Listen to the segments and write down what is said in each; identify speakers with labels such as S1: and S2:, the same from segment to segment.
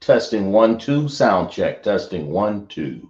S1: Testing 1 2 sound check. Testing 1 2.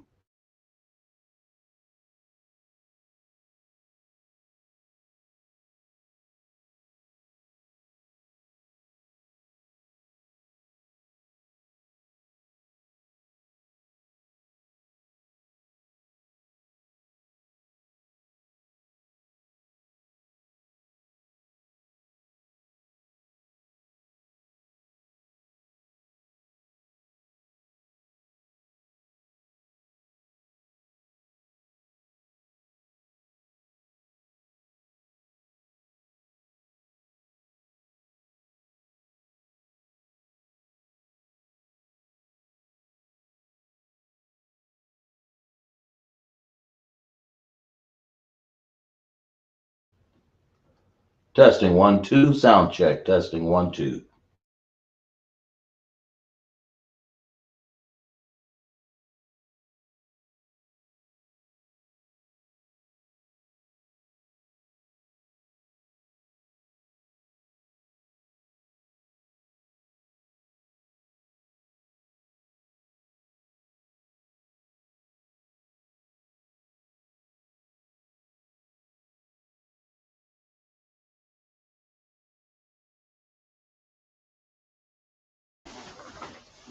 S1: Testing 1 2 sound check. Testing 1 2.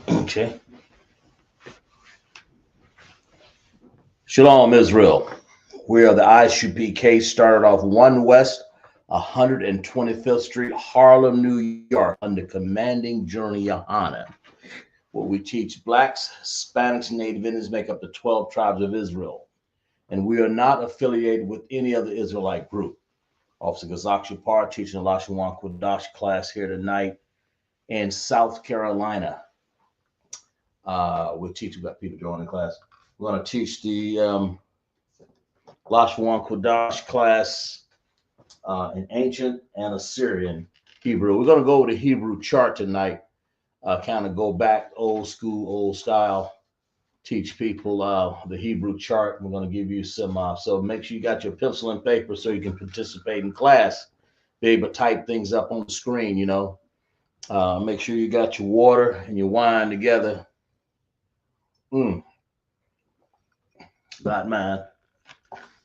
S1: Okay. Shalom, Israel. We are the ISUPK, started off 1 West, 125th Street, Harlem, New York, under Commanding Journey Yahanna, where we teach blacks, Hispanics, and Native Indians make up the 12 tribes of Israel. And we are not affiliated with any other Israelite group. Officer Gazak Shapar teaching the Lashawan Qadash class here tonight in South Carolina. We're teaching about people joining the class. We're going to teach the Lashawan Qadash class in ancient and Assyrian Hebrew. We're going to go over the Hebrew chart tonight, kind of go back old school, old style, teach people the Hebrew chart. We're going to give you some, so make sure you got your pencil and paper so you can participate in class, be able to type things up on the screen, you know. Make sure you got your water and your wine together. Got mine.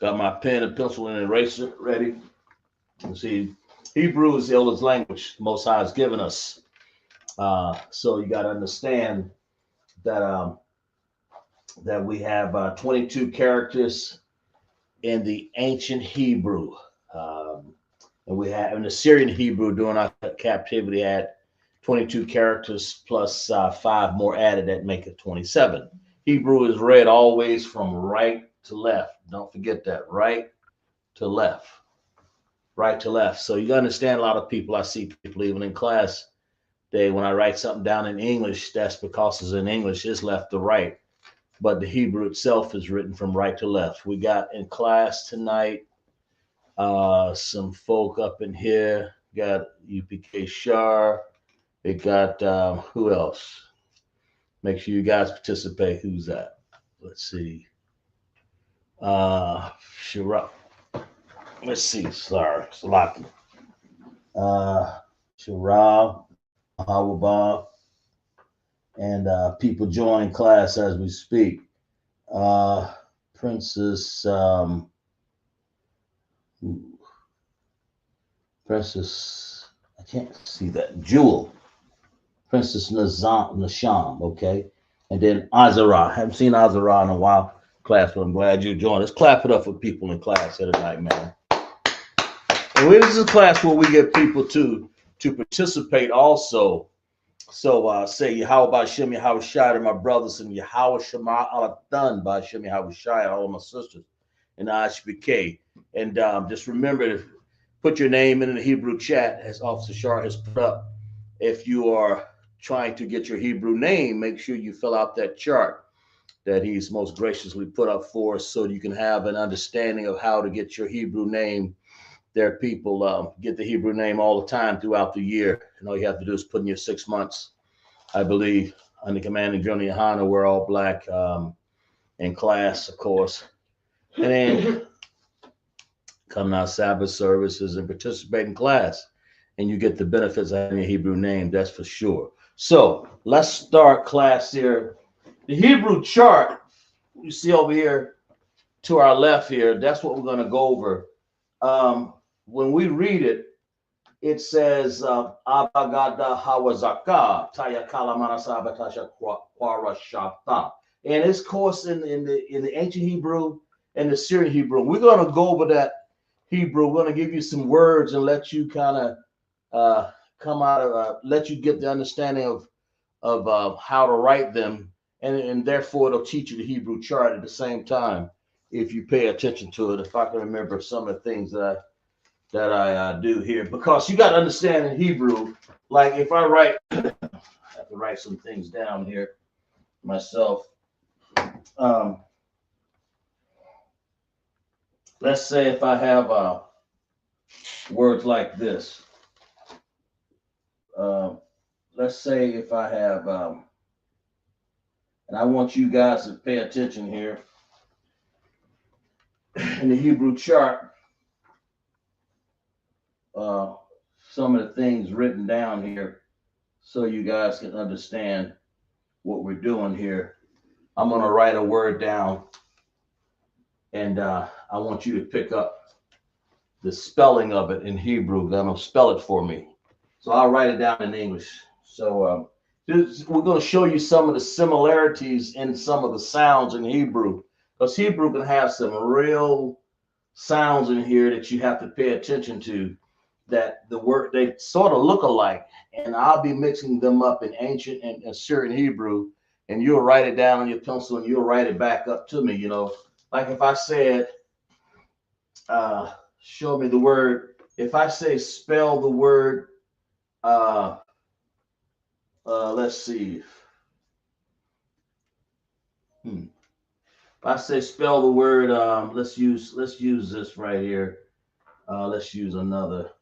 S1: Got my pen and pencil and eraser ready. You see, Hebrew is the oldest language the Most High has given us. So you got to understand that that we have 22 characters in the ancient Hebrew, and we have in the Syrian Hebrew during our captivity had 22 characters plus 5 more added that make it 27. Hebrew is read always from right to left. Don't forget that, right to left. Right to left. So you understand a lot of people, I see people even in class, when I write something down in English, that's because it's in English, it's left to right. But the Hebrew itself is written from right to left. We got in class tonight some folk up in here. Got UPK Shar. It got who else? Make sure you guys participate. Who's that? Let's see. Shira. Let's see. Sorry, Salaki. Shira, Hawabah, and people joining class as we speak. Princess, Princess, I can't see that. Jewel, Princess Nasham, okay? And then Azara. I haven't seen Azara in a while. Class, but I'm glad you joined. Let's clap it up for people in class here tonight, man. And this is a class where we get people to participate also. So say Yahweh Shem Yahweh Shai to my brothers and Yahweh Shema Alathan by Shem Yahweh Shai, all my sisters in ISUPK. And just remember to put your name in the Hebrew chat, as Officer Shar has put up. If you are trying to get your Hebrew name, make sure you fill out that chart that he's most graciously put up for us so you can have an understanding of how to get your Hebrew name. There are people get the Hebrew name all the time throughout the year. And all you have to do is put in your 6 months, I believe, under Commanding Journey Yahanna. We're all black in class, of course. And then come to our Sabbath services and participate in class. And you get the benefits of having a Hebrew name, that's for sure. So let's start class here. The Hebrew chart you see over here to our left here, that's what we're going to go over. When we read it, it says Abagada Hawazaka Tayakala Manasabatasha Kwarashata. And it's course in the ancient Hebrew and the Syrian Hebrew. We're going to go over that Hebrew. We're going to give you some words and let you kind of come out of let you get the understanding of how to write them, and therefore it'll teach you the Hebrew chart at the same time if you pay attention to it. If I can remember some of the things that I do here, because you got to understand in Hebrew, like if I write, I have to write some things down here myself. Let's say if I have words like this. Let's say if I have, and I want you guys to pay attention here in the Hebrew chart, some of the things written down here so you guys can understand what we're doing here. I'm going to write a word down, and I want you to pick up the spelling of it in Hebrew. They're going to spell it for me. So I'll write it down in English. So we're going to show you some of the similarities in some of the sounds in Hebrew, because Hebrew can have some real sounds in here that you have to pay attention to, that the word, they sort of look alike, and I'll be mixing them up in ancient and Assyrian Hebrew, and you'll write it down on your pencil and you'll write it back up to me. You know, like if I said, show me the word, if I say spell the word, let's see. If I say spell the word, let's use this right here. Let's use another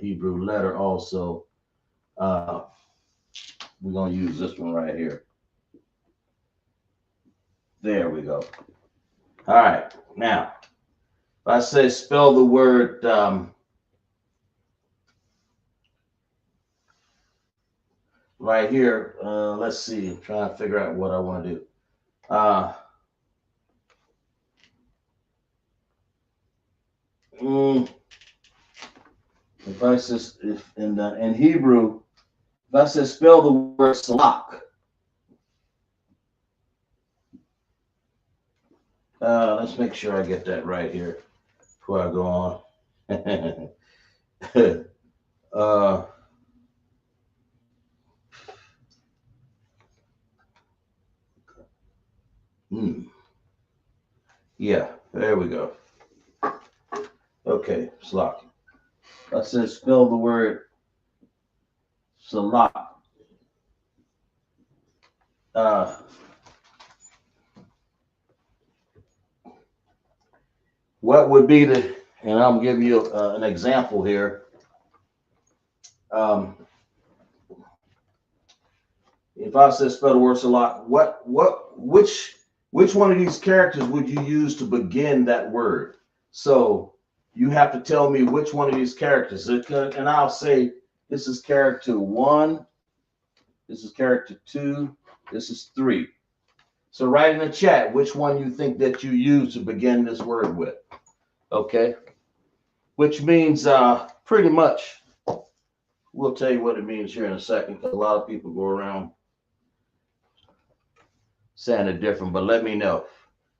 S1: Hebrew letter also. We're gonna use this one right here. There we go. All right. Now, if I say spell the word right here, let's see. I'm trying to figure out what I want to do. If I says if in Hebrew, if I say spell the word salak, let's make sure I get that right here before I go on. Yeah, there we go. Okay, salak. I said spell the word salak. What would be the, and I'm giving you an example here. If I said spell the word salak, which one of these characters would you use to begin that word? So you have to tell me which one of these characters, and I'll say this is character 1, this is character 2, this is 3. So write in the chat which one you think that you use to begin this word with. Okay, which means pretty much, we'll tell you what it means here in a second, because a lot of people go around saying it different, but let me know.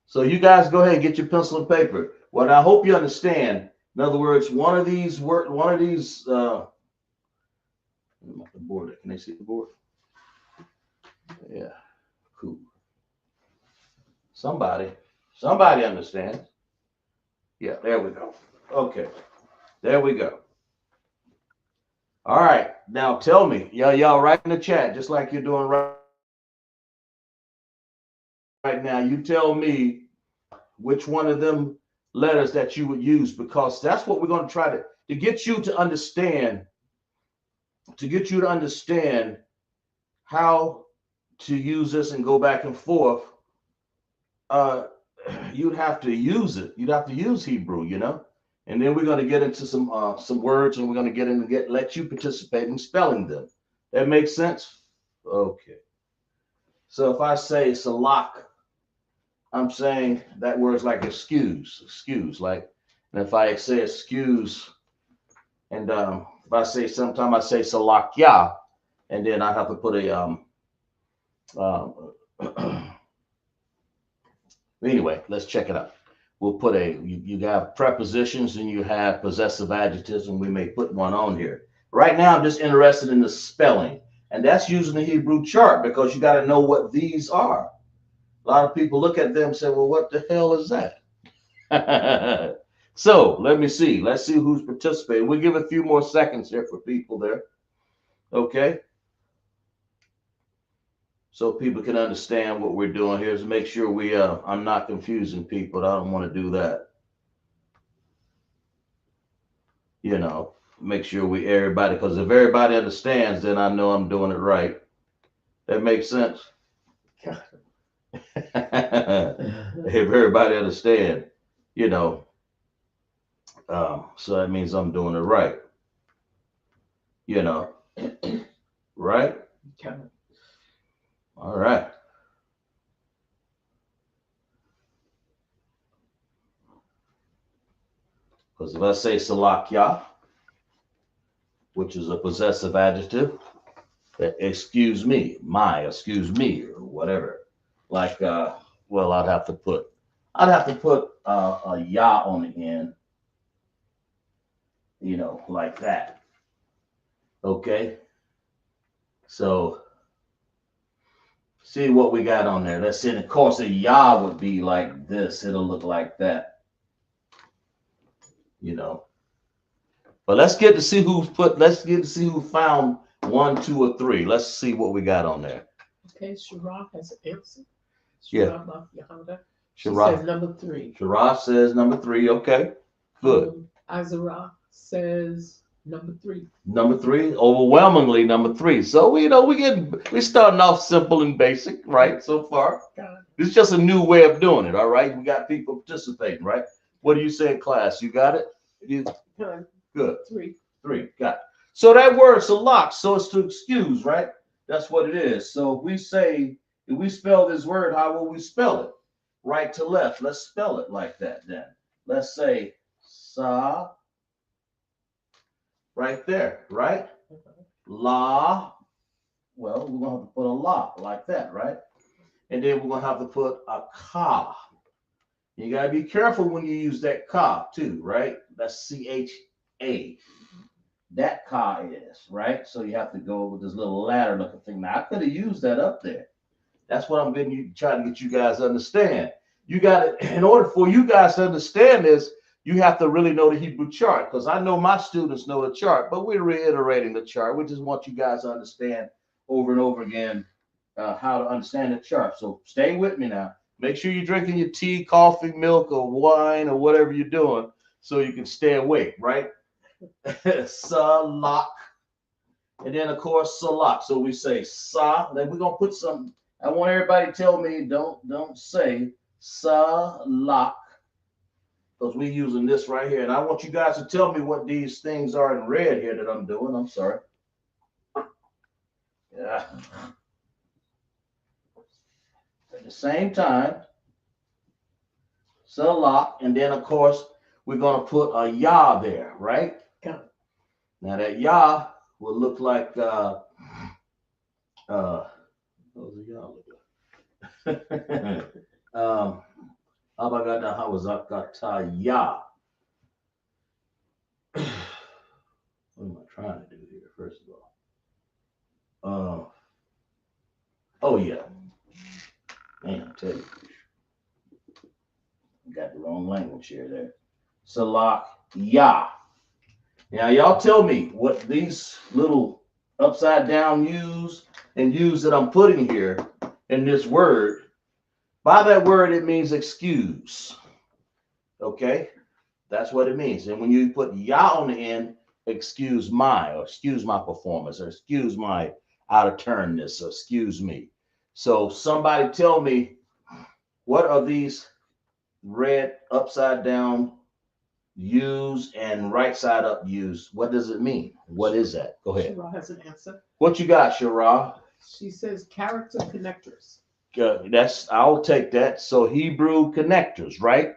S1: So you guys go ahead and get your pencil and paper. What I hope you understand, in other words, one of these, the board, can they see the board? Yeah, cool. Somebody understands. Yeah, there we go. Okay, there we go. All right, now tell me, y'all write in the chat just like you're doing right now. You tell me which one of them letters that you would use, because that's what we're going to try to get you to understand, how to use this and go back and forth. You'd have to use it. You'd have to use Hebrew, and then we're going to get into some words, and we're going to let you participate in spelling them. That makes sense? Okay. So if I say salak, I'm saying that word's like excuse. Like, and if I say excuse, and if I say sometime I say salakya, and then I have to put a uh, anyway, let's check it out. We'll put you have prepositions and you have possessive adjectives, and we may put one on here. Right now, I'm just interested in the spelling, and that's using the Hebrew chart because you got to know what these are. A lot of people look at them and say, well, what the hell is that? So let me see. Let's see who's participating. We'll give a few more seconds here for people there. Okay. So people can understand what we're doing here is make sure I'm not confusing people. I don't want to do that. You know, make sure everybody, because if everybody understands, then I know I'm doing it right. That makes sense. If everybody understand, you know, so that means I'm doing it right. You know, right? All right. Because if I say salakya, which is a possessive adjective, excuse me, excuse me, or whatever. Like, well, I'd have to put a ya on the end, you know, like that. Okay. So see what we got on there. Let's see. Of course, a ya would be like this. It'll look like that, you know. But let's get to see who found 1, 2, or 3. Let's see what we got on there.
S2: Okay, Shara has an answer.
S1: Yeah.
S2: Yahanna. She
S1: Shara
S2: says number 3.
S1: Shara says number 3. Okay, good.
S2: Azara says number 3.
S1: Number 3, overwhelmingly number 3. So we're starting off simple and basic, right? So far, this is just a new way of doing it. All right, we got people participating, right? What do you say in class? You got it? Good.
S2: 3.
S1: Got it. So that word salak, so it's to excuse, right? That's what it is. So if we spell this word, how will we spell it? Right to left. Let's spell it like that then. Let's say sa, right there, right? La, well, we're going to have to put a la like that, right? And then we're going to have to put a ka. You got to be careful when you use that ka too, right? That's C-H-A. That ka is, right? So you have to go with this little ladder looking thing. Now, I could have used that up there. That's what I'm trying to get you guys to understand. You got it. In order for you guys to understand this, you have to really know the Hebrew chart, because I know my students know the chart, but we're reiterating the chart. We just want you guys to understand over and over again how to understand the chart. So stay with me now. Make sure you're drinking your tea, coffee, milk, or wine, or whatever you're doing, so you can stay awake, right? Salak. And then, of course, salak. So we say sa. Then we're going to put some. I want everybody to tell me, don't say salak, because we're using this right here. And I want you guys to tell me what these things are in red here that I'm doing. I'm sorry. Yeah. At the same time, salak. And then, of course, we're going to put a ya there, right? Now, that ya will look like, what was the ya look like? Abagada Hawazakataya. What am I trying to do here, first of all? Oh, yeah. Man, I tell you. I got the wrong language here there. Salak Ya. Now, y'all tell me what these little upside down U's and U's that I'm putting here in this word. By that word, it means excuse. Okay? That's what it means. And when you put ya on the end, excuse my performance, or excuse my out of turnness, or excuse me. So somebody tell me, what are these red upside down U's and right side up U's? What does it mean? What is that? Go ahead.
S2: Shara has an answer.
S1: What you got, Shara?
S2: She says character connectors.
S1: I'll take that. So Hebrew connectors, right?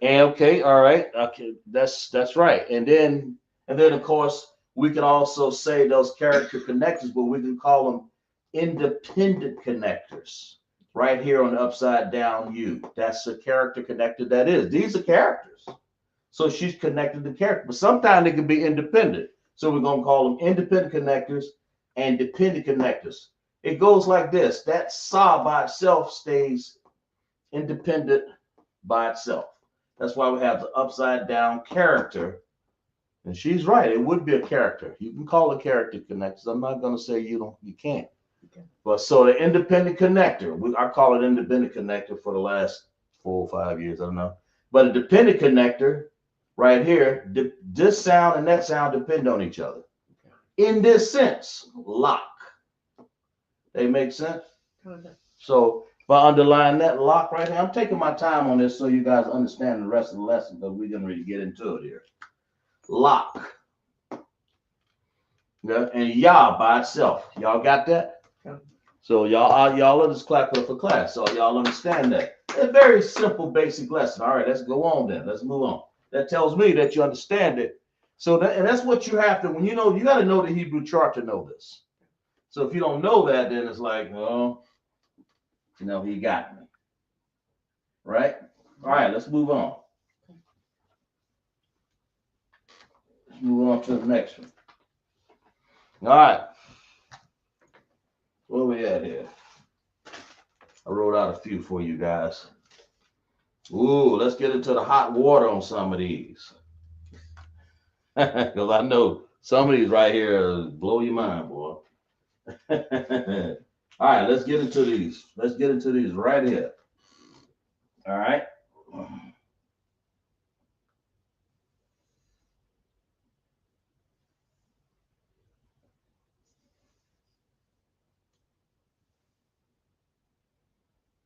S1: And okay, all right, okay, that's right. And then of course we can also say those character connectors, but we can call them independent connectors. Right here on the upside down U, that's a character connector. That is, these are characters. So she's connected to character, but sometimes they can be independent. So we're gonna call them independent connectors and dependent connectors. It goes like this: that saw by itself stays independent by itself. That's why we have the upside down character. And she's right. It would be a character. You can call it character connectors. I'm not going to say you can't.
S2: Okay.
S1: But so the independent connector, I call it independent connector for the last 4 or 5 years. I don't know. But a dependent connector right here, this sound and that sound depend on each other. Okay. In this sense, lock. They make sense?
S2: Okay.
S1: So if I underline that lock right here, I'm taking my time on this so you guys understand the rest of the lesson because we're going to really get into it here. Lock. Yeah, and Yah by itself. Y'all got that?
S2: Okay.
S1: So y'all just clap up for class. So y'all understand that. A very simple, basic lesson. All right, let's go on then. Let's move on. That tells me that you understand it. So and that's what you have to, when you got to know the Hebrew chart to know this. So if you don't know that, then it's like, oh, he got me. Right? All right, let's move on. Let's move on to the next one. All right. Where we at here? I wrote out a few for you guys. Ooh, let's get into the hot water on some of these. Because I know some of these right here blow your mind, boy. All right, let's get into these. Let's get into these right here. All right.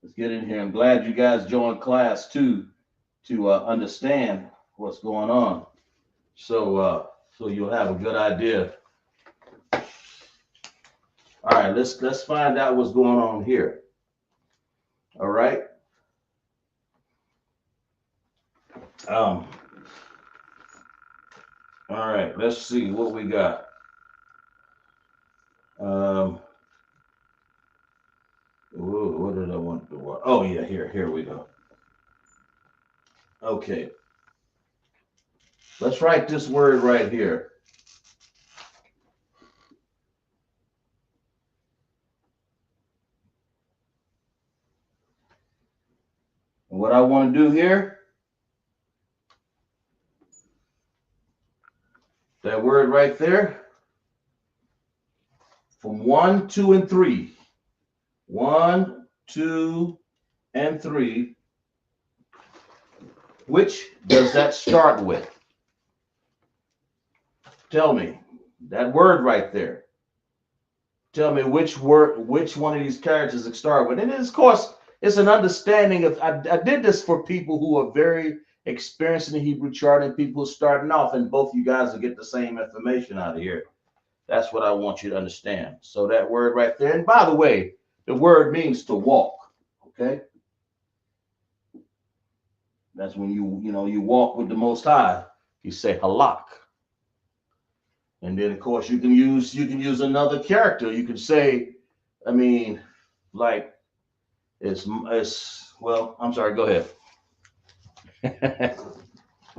S1: Let's get in here. I'm glad you guys joined class too to understand what's going on. So you'll have a good idea. All right, let's find out what's going on here. All right. All right, let's see what we got. What did I want to do? Oh yeah, here we go. Okay. Let's write this word right here. And what I want to do here, that word right there, from 1, 2, and 3. 1, 2, and 3. Which does that start with? Tell me. That word right there. Tell me which one of these characters it start with. And of course, it's an understanding of, I did this for people who are very experienced in the Hebrew chart and people starting off, and both you guys will get the same information out of here. That's what I want you to understand. So that word right there, and by the way, the word means to walk. Okay. That's when you walk with the Most High. You say halak. And then of course you can use another character. You can say, I mean, like it's well, I'm sorry, go ahead.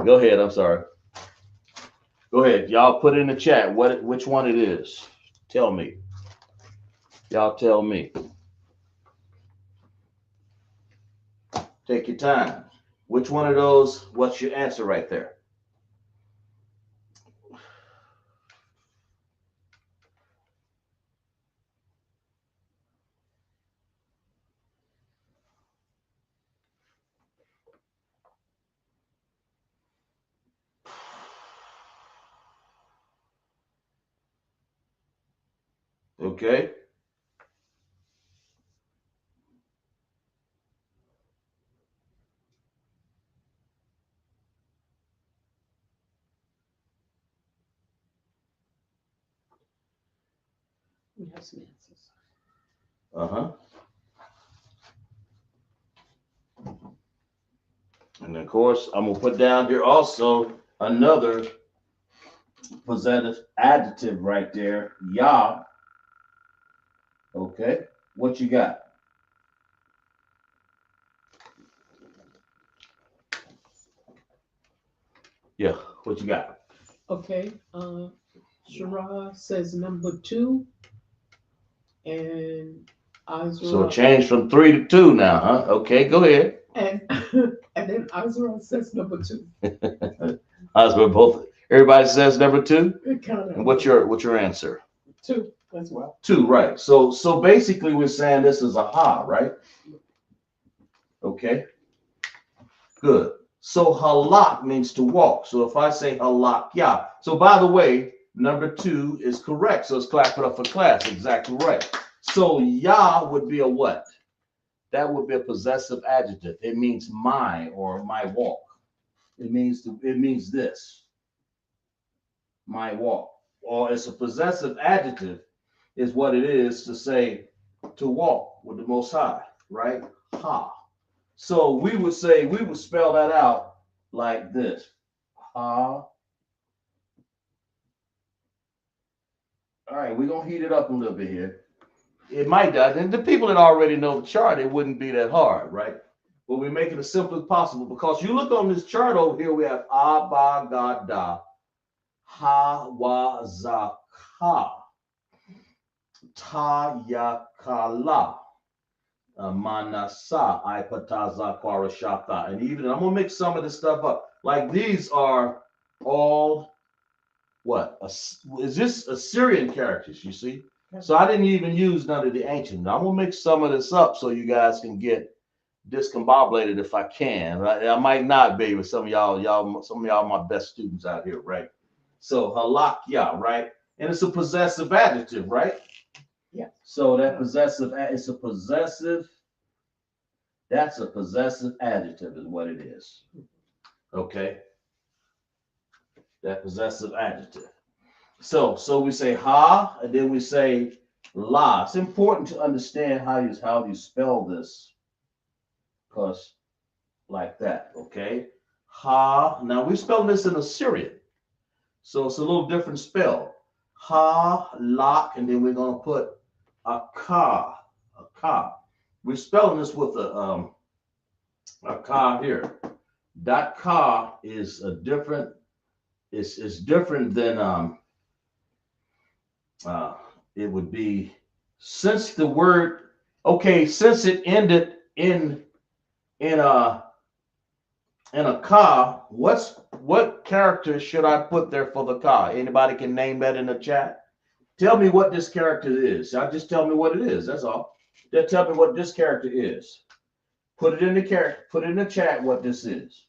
S1: Go ahead, I'm sorry. Go ahead. Y'all put in the chat which one it is. Tell me. Y'all tell me. Take your time. Which one of those, what's your answer right there? Okay.
S2: We have some answers.
S1: Uh-huh. And of course, I'm gonna put down here also another possessive adjective right there. Yah. Okay. What you got? Yeah. What you got?
S2: Okay. Shara says number 2, and
S1: So it
S2: Azra
S1: changed from 3 to 2 now, huh? Okay, go ahead.
S2: and and then Azra says number 2.
S1: Us, we're both. Everybody says number 2.
S2: It kind
S1: And
S2: of
S1: what's your answer?
S2: 2 as well.
S1: 2, right? So basically, we're saying this is a ha, right? Okay, good. So halak means to walk. So if I say halak, yeah. So by the way, number 2 is correct. So let's clap it up for class. Exactly right. So ya would be a what? That would be a possessive adjective. It means my or my walk. It means this. My walk. Or it's a possessive adjective is what it is to say to walk with the Most High, right? Ha. So we would spell that out like this. Ha. All right, we're gonna heat it up a little bit here. It might die. And the people that already know the chart, it wouldn't be that hard, right? But we make it as simple as possible because you look on this chart over here, we have Abagada, Hawazaka, Tayakala, Manasa, Ipataza, Kwarashata. And even I'm gonna mix some of this stuff up. Like these are all what? Is this Assyrian characters, you see? So I didn't even use none of the ancient. I'm gonna mix some of this up so you guys can get discombobulated if I can. Right? I might not be with some of y'all my best students out here, right? So halakya, right? And it's a possessive adjective, right?
S2: Yeah.
S1: So that possessive, it's a possessive, that's a possessive adjective is what it is. Okay. That possessive adjective. So we say ha, and then we say la. It's important to understand how you spell this, because like that, okay? Ha. Now we're spelling this in Assyrian, so it's a little different spell. Ha, lock, and then we're gonna put a ka, a ka. We're spelling this with a ka here. That ka is a different. It's different than it would be since the word since it ended in a ka. What character should I put there for the ka? Anybody can name that in the chat. Tell me what this character is. Just tell me what it is. That's all. Just tell me what this character is. Put it in the character. Put it in the chat what this is.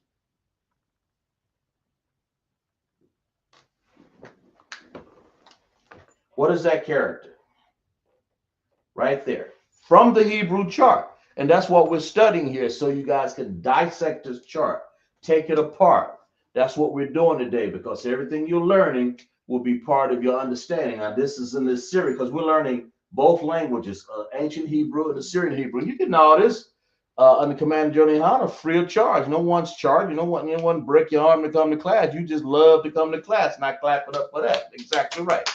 S1: What is that character? Right there. From the Hebrew chart. And that's what we're studying here, so you guys can dissect this chart, take it apart. That's what we're doing today, because everything you're learning will be part of your understanding. Now, this is in this series because we're learning both languages, ancient Hebrew and Assyrian Hebrew. You can know this under command of Johnny Yahanna, free of charge. No one's charged. You don't want anyone to break your arm to come to class. You just love to come to class, not clapping up for that. Exactly right.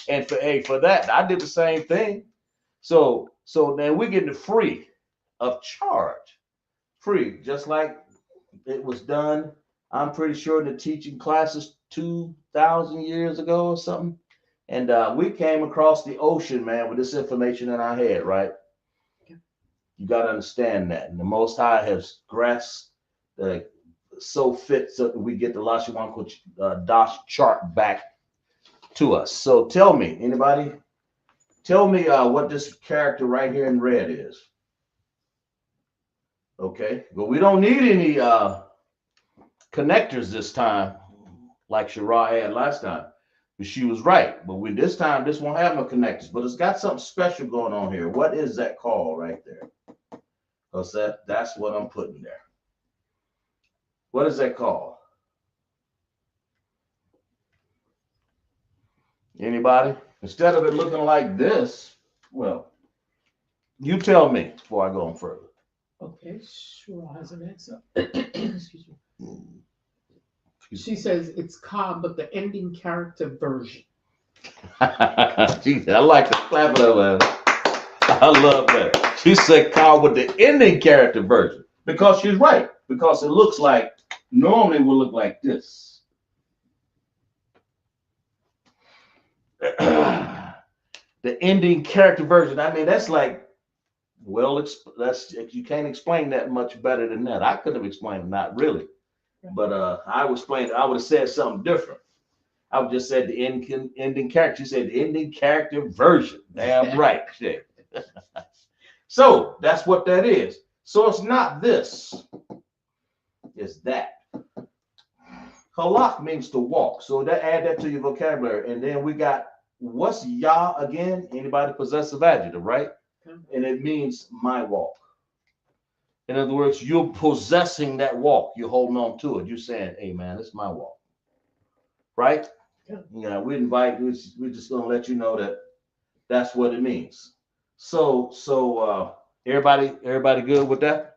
S1: And for that, I did the same thing. So then we're getting free of charge, free, just like it was done. I'm pretty sure in the teaching classes 2,000 years ago or something. And we came across the ocean, man, with this information in our head, right? You got to understand that. And the Most High has grasped so fit so that we get the Lashawan Qadash chart back to us. So tell me, anybody, tell me what this character right here in red is. Okay, but we don't need any connectors this time, like Shara had last time. But she was right. But this time, this won't have no connectors. But it's got something special going on here. What is that called right there? Because that's what I'm putting there. What is that called? Anybody? Instead of it looking like this, well, You tell me before I go on further.
S2: Okay, Shura has an answer. Excuse me. She says it's Cobb, but the ending character version.
S1: Jeez, I like the clap it up, man. I love that. She said Carl with the ending character version because she's right. Because it looks like normally will look like this. The ending character version. I mean, that's like, well, that's you can't explain that much better than that. I could have explained it, not really, but I would explain. I would have said something different. I would just said the ending character. She said the ending character version. Damn right. Shit. So that's what that is. So it's not this. It's that. Halak means to walk. So that add that to your vocabulary. And then we got what's Yah again? Anybody possessive adjective, right? And it means my walk. In other words, you're possessing that walk. You're holding on to it. You're saying, hey man, it's my walk. Right? Yeah, we're just gonna let you know that that's what it means. So everybody good with that?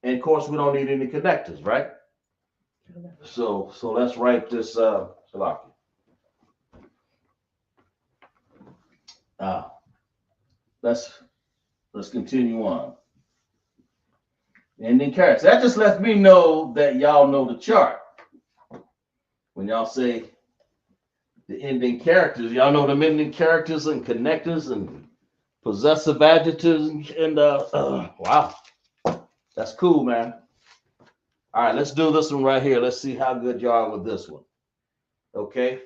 S1: And of course we don't need any connectors, right? So let's write this Salaki. Let's continue on. Ending characters. That just lets me know that y'all know the chart. When y'all say the ending characters, y'all know the ending characters and connectors and possessive adjectives and wow. That's cool, man. All right, let's do this one right here. Let's see how good you are with this one. Okay.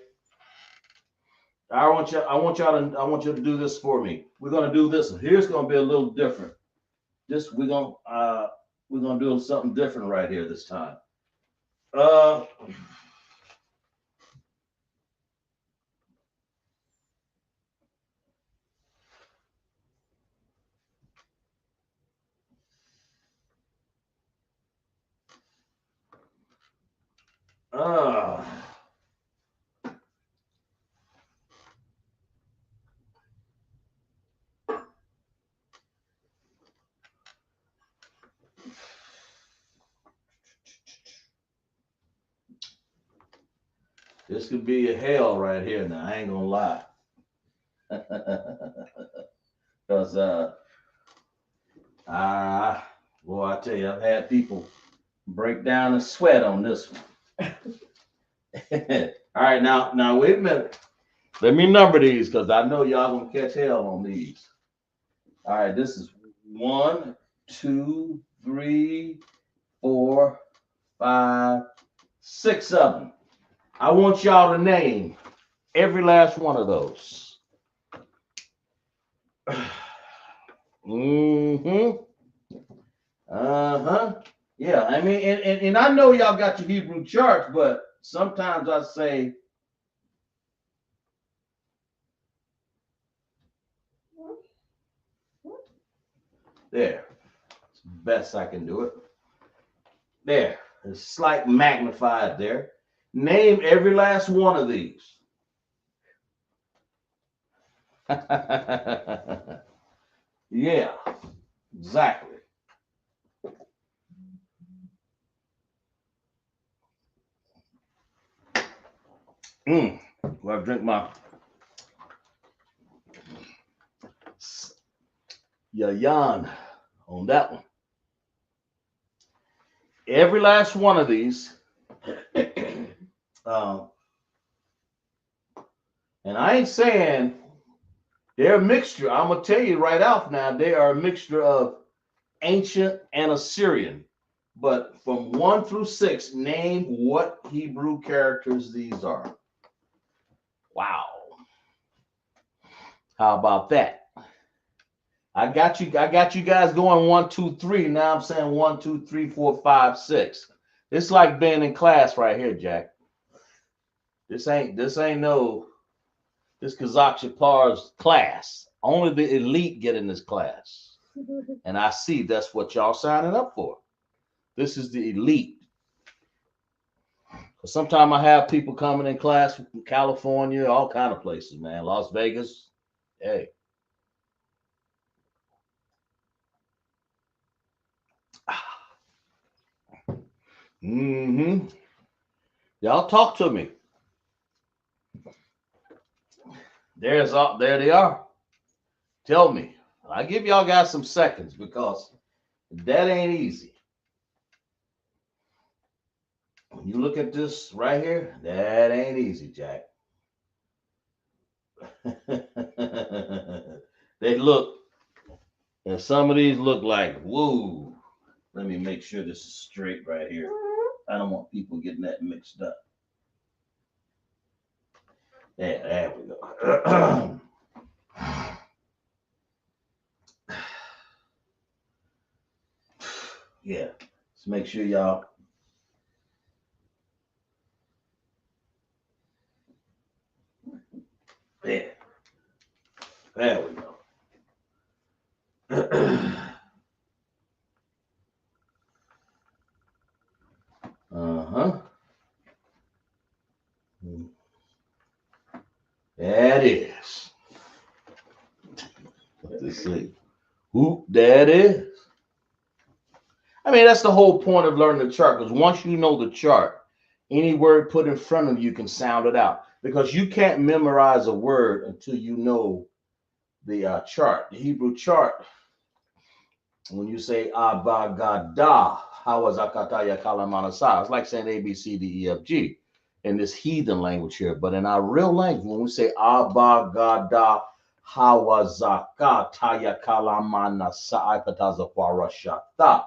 S1: I want you to do this for me. We're gonna do this. Here's gonna be a little different. We're gonna do something different right here this time. Uh, uh, this could be a hell right here now. I ain't gonna lie. Because boy, I tell you, I've had people break down and sweat on this one. All right, now wait a minute. Let me number these because I know y'all gonna catch hell on these. All right, this is 1, 2, 3, 4, 5, 6 of them. I want y'all to name every last one of those. Mm-hmm. Uh-huh. Yeah, I mean, and I know y'all got your Hebrew charts, but sometimes I say, there, it's best I can do it. There, it's slight magnified there. Name every last one of these. Yeah, exactly. Well, I drink my Yahanna on that one. Every last one of these, and I ain't saying they're a mixture. I'm gonna tell you right off now, they are a mixture of ancient and Assyrian. But from 1 through 6, name what Hebrew characters these are. Wow. How about that? I got you guys going 1, 2, 3. Now I'm saying 1, 2, 3, 4, 5, 6. It's like being in class right here, Jack. This ain't no Kazakh Shapar's class. Only the elite get in this class. And I see that's what y'all signing up for. This is the elite. Sometimes I have people coming in class from California, all kind of places, man. Las Vegas. Hey. Mm-hmm. Y'all talk to me. There they are. Tell me. I give y'all guys some seconds because that ain't easy. When you look at this right here, that ain't easy, Jack. They look, and some of these look like, whoa. Let me make sure this is straight right here. I don't want people getting that mixed up. There we go. Yeah, let's make sure y'all. There, there we go. Uh-huh. That is. Let's see. Whoop, that is. I mean, that's the whole point of learning the chart, because once you know the chart, any word put in front of you can sound it out. Because you can't memorize a word until you know the chart, the Hebrew chart. When you say Abagada, Hawazakataya Kalamanasa, it's like saying A, B, C, D, E, F, G in this heathen language here. But in our real language, when we say Abagada, Hawazakataya Kalamanasa, Ipatazakwarashata,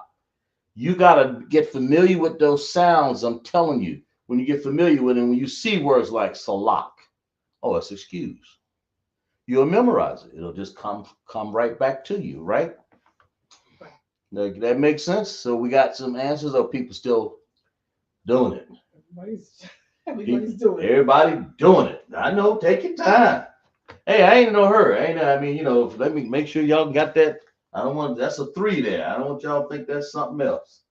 S1: you got to get familiar with those sounds. I'm telling you, when you get familiar with them, when you see words like salak, oh, it's excuse. You'll memorize it. It'll just come right back to you, right? That makes sense. So we got some answers, or people still doing it?
S2: Everybody's doing it.
S1: Everybody doing it. I know. Take your time. Hey, I ain't in no hurry. I mean, let me make sure y'all got that. I don't want, that's a 3 there. I don't want y'all to think that's something else.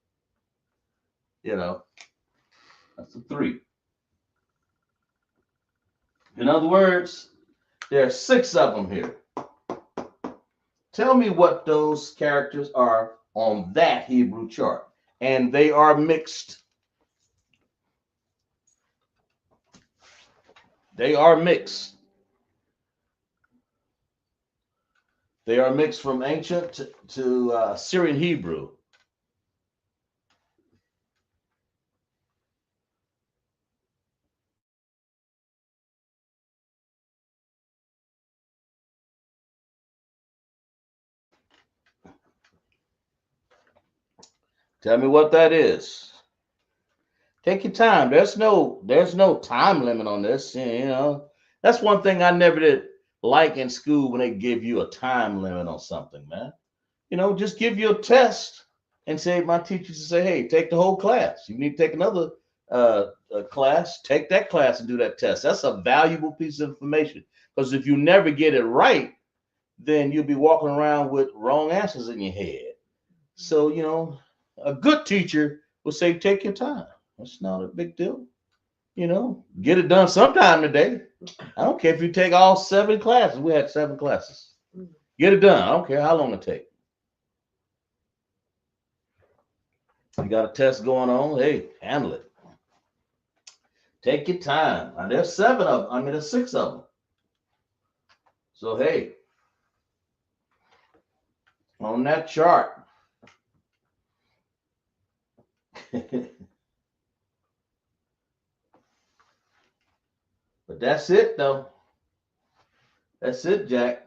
S1: That's a 3. In other words, there are 6 of them here. Tell me what those characters are on that Hebrew chart. And they are mixed. They are mixed. They are mixed from ancient to Syrian Hebrew. Tell me what that is. Take your time. There's no time limit on this. That's one thing I never did like in school, when they give you a time limit on something, man. Just give you a test and say, my teachers say, hey, take the whole class. You need to take another class, take that class and do that test. That's a valuable piece of information, because if you never get it right, then you'll be walking around with wrong answers in your head. So, a good teacher will say, take your time. That's not a big deal. Get it done sometime today. I don't care if you take all 7 classes. We had 7 classes. Get it done. I don't care how long it takes. You got a test going on. Hey, handle it. Take your time. And there's 7 of them. I mean, there's 6 of them. So, hey, on that chart. But that's it, though. That's it, Jack.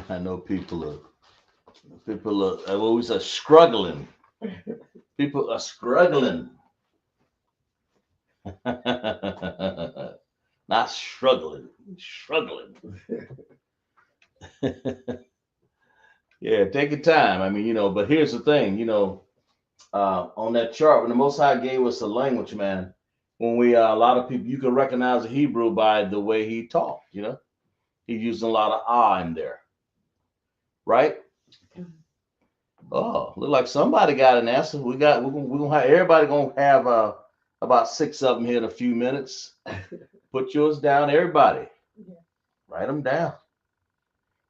S1: I know people are always struggling. People are struggling. Not struggling. Yeah, take your time. I mean, but here's the thing, on that chart, when the Most High gave us a language, man, when we a lot of people, you can recognize the Hebrew by the way he talked. He used a lot of in there, right? Oh, look like somebody got an answer. We're gonna have everybody gonna have about 6 of them here in a few minutes. Put yours down, everybody.
S2: Yeah.
S1: Write them down.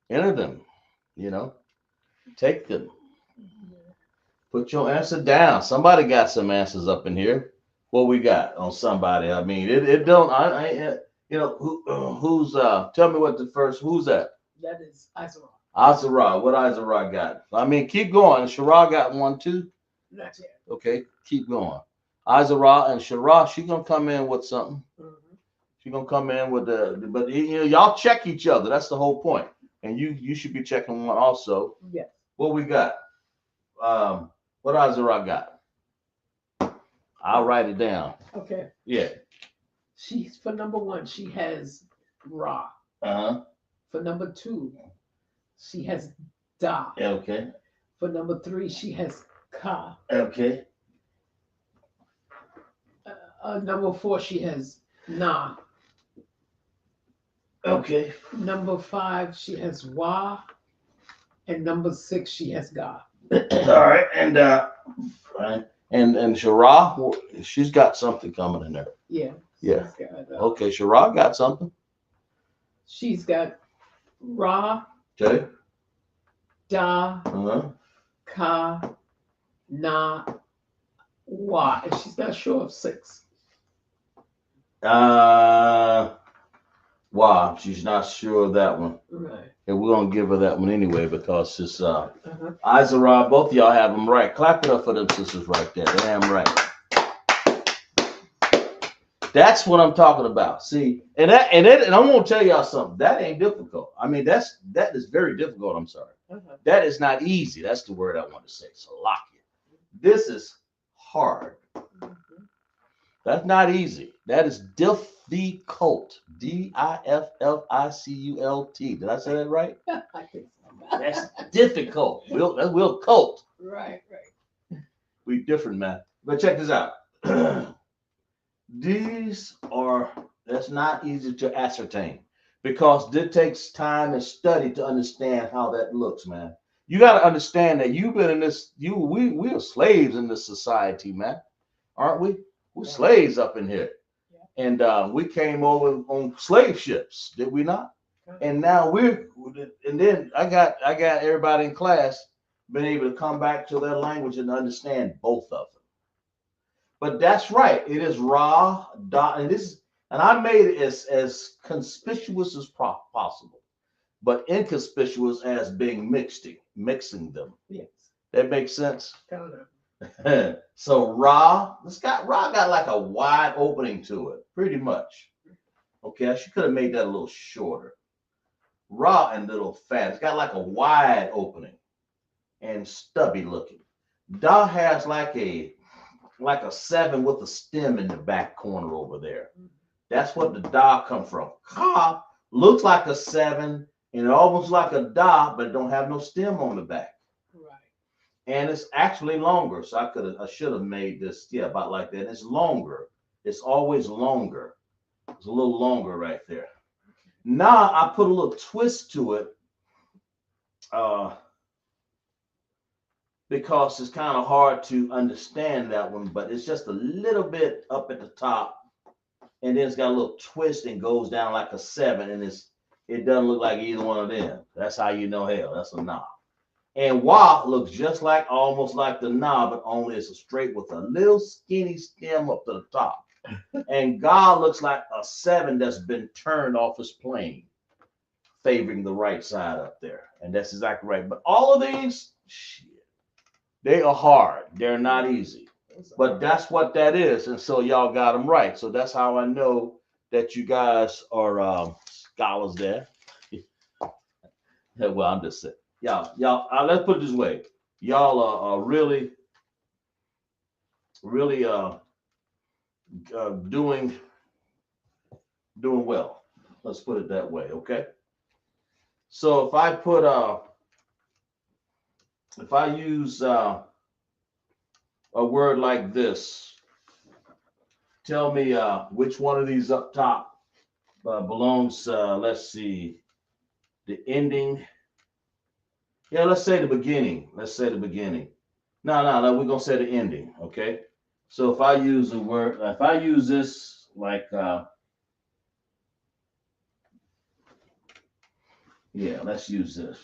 S1: Enter them. You know, take them. Put your answer down. Somebody got some answers up in here. What we got on somebody? I mean, it don't. You know, who's tell me what the first. Who's that?
S2: That is Isra.
S1: Azara. What Azara got? I mean, keep going. Shara got one too.
S2: Not yet.
S1: Okay, keep going. Azara and Shara, she gonna come in with something. She gonna come in with but you know, y'all check each other. That's the whole point. And you should be checking one also.
S2: Yes.
S1: What we got? What Azara got? I'll write it down.
S2: Okay.
S1: Yeah.
S2: She's for number 1. She has Ra. For number 2, she has Da.
S1: Okay.
S2: For number 3, she has Ka.
S1: Okay.
S2: Number 4, she has Na.
S1: Okay.
S2: Number 5, she has Wa. And number 6, she has Ga.
S1: All right. And Shara, she's got something coming in there.
S2: Yeah.
S1: Yeah. Okay. Shara got something.
S2: She's got Ra.
S1: Okay.
S2: Da. Ka. Na. Wa. And she's not sure of 6.
S1: Wow, she's not sure of that one.
S2: Right.
S1: And we're gonna give her that one anyway because it's Izara, both of y'all have them right. Clap it up for them sisters right there. Damn right. That's what I'm talking about. See, and I'm gonna tell y'all something. That ain't difficult. I mean, that is very difficult. I'm sorry. That is not easy. That's the word I want to say. Salakia. This is hard. That's not easy. That is difficult. Diffficult. Did I say that right?
S2: I think so.
S1: That's difficult. We'll cult.
S2: Right.
S1: We different, man. But check this out. That's not easy to ascertain because it takes time and study to understand how that looks, man. You got to understand that you've been in this. We are slaves in this society, man, aren't we? We're slaves up in here. And we came over on slave ships, did we not? And now and then I got everybody in class been able to come back to their language and understand both of them. But that's right. It is Ra, Da, and I made it as conspicuous as possible, but inconspicuous as being mixing them. Yes. That makes sense? Kind of. So Ra got like a wide opening to it, pretty much. Okay, she could have made that a little shorter. Ra and little fat. It's got like a wide opening and stubby looking. Da has like a 7 with a stem in the back corner over there. That's what the Da come from. Ka looks like a 7 and almost like a Da, but it don't have no stem on the back. And it's actually longer. So I should have made this, about like that. It's longer. It's always longer. It's a little longer right there. Now I put a little twist to it because it's kind of hard to understand that one, but it's just a little bit up at the top. And then it's got a little twist and goes down like a 7. And it doesn't look like either one of them. That's how you know, hell, that's a knob. And Wa looks just almost like the knob, but only it's a straight with a little skinny stem up to the top. And Ga looks like a 7 that's been turned off its plane, favoring the right side up there. And that's exactly right. But all of these, they are hard. They're not easy. But that's what that is. And so y'all got them right. So that's how I know that you guys are scholars there. Well, I'm just saying. Y'all, let's put it this way. Y'all are really doing well. Let's put it that way, okay? So if I use a word like this, tell me which one of these up top belongs. Let's see, the ending. Yeah, let's say the beginning. No, we're gonna say the ending, okay? So if I use this like Yeah, let's use this.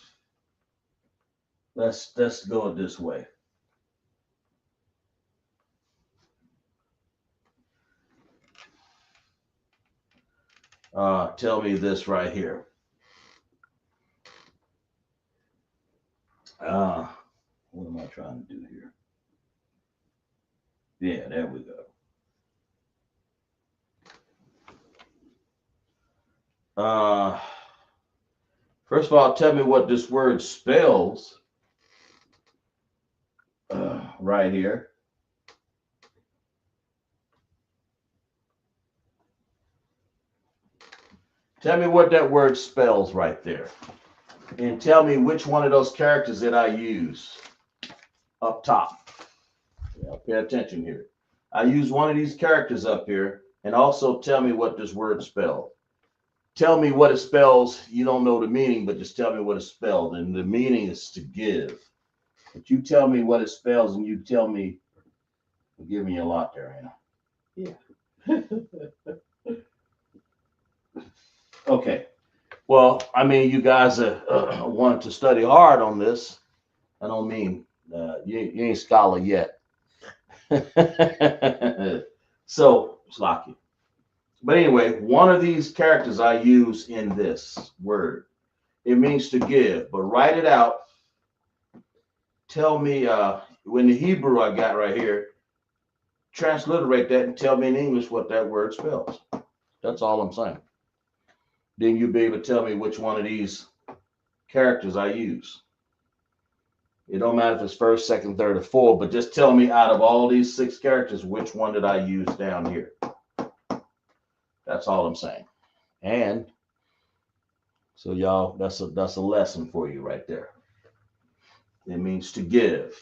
S1: Let's go it this way. Tell me this right here. What am I trying to do here? Yeah, there we go. First of all, tell me what this word spells right here. Tell me what that word spells right there. And tell me which one of those characters that I use up top. Yeah, pay attention here. I use one of these characters up here, and also tell me what this word spells. Tell me what it spells. You don't know the meaning, but just tell me what it spells. And the meaning is to give. But you tell me what it spells, and you tell me, give me a lot there, Anna.
S2: Yeah.
S1: Okay. Well, I mean, you guys wanted to study hard on this. I don't mean you ain't scholar yet. So, it's lucky. But anyway, one of these characters I use in this word. It means to give, but write it out. Tell me when the Hebrew I got right here, transliterate that and tell me in English what that word spells. That's all I'm saying. Then you'll be able to tell me which one of these characters I use. It don't matter if it's first, second, third, or fourth, but just tell me out of all these 6 characters, which one did I use down here? That's all I'm saying. And so y'all, that's a lesson for you right there. It means to give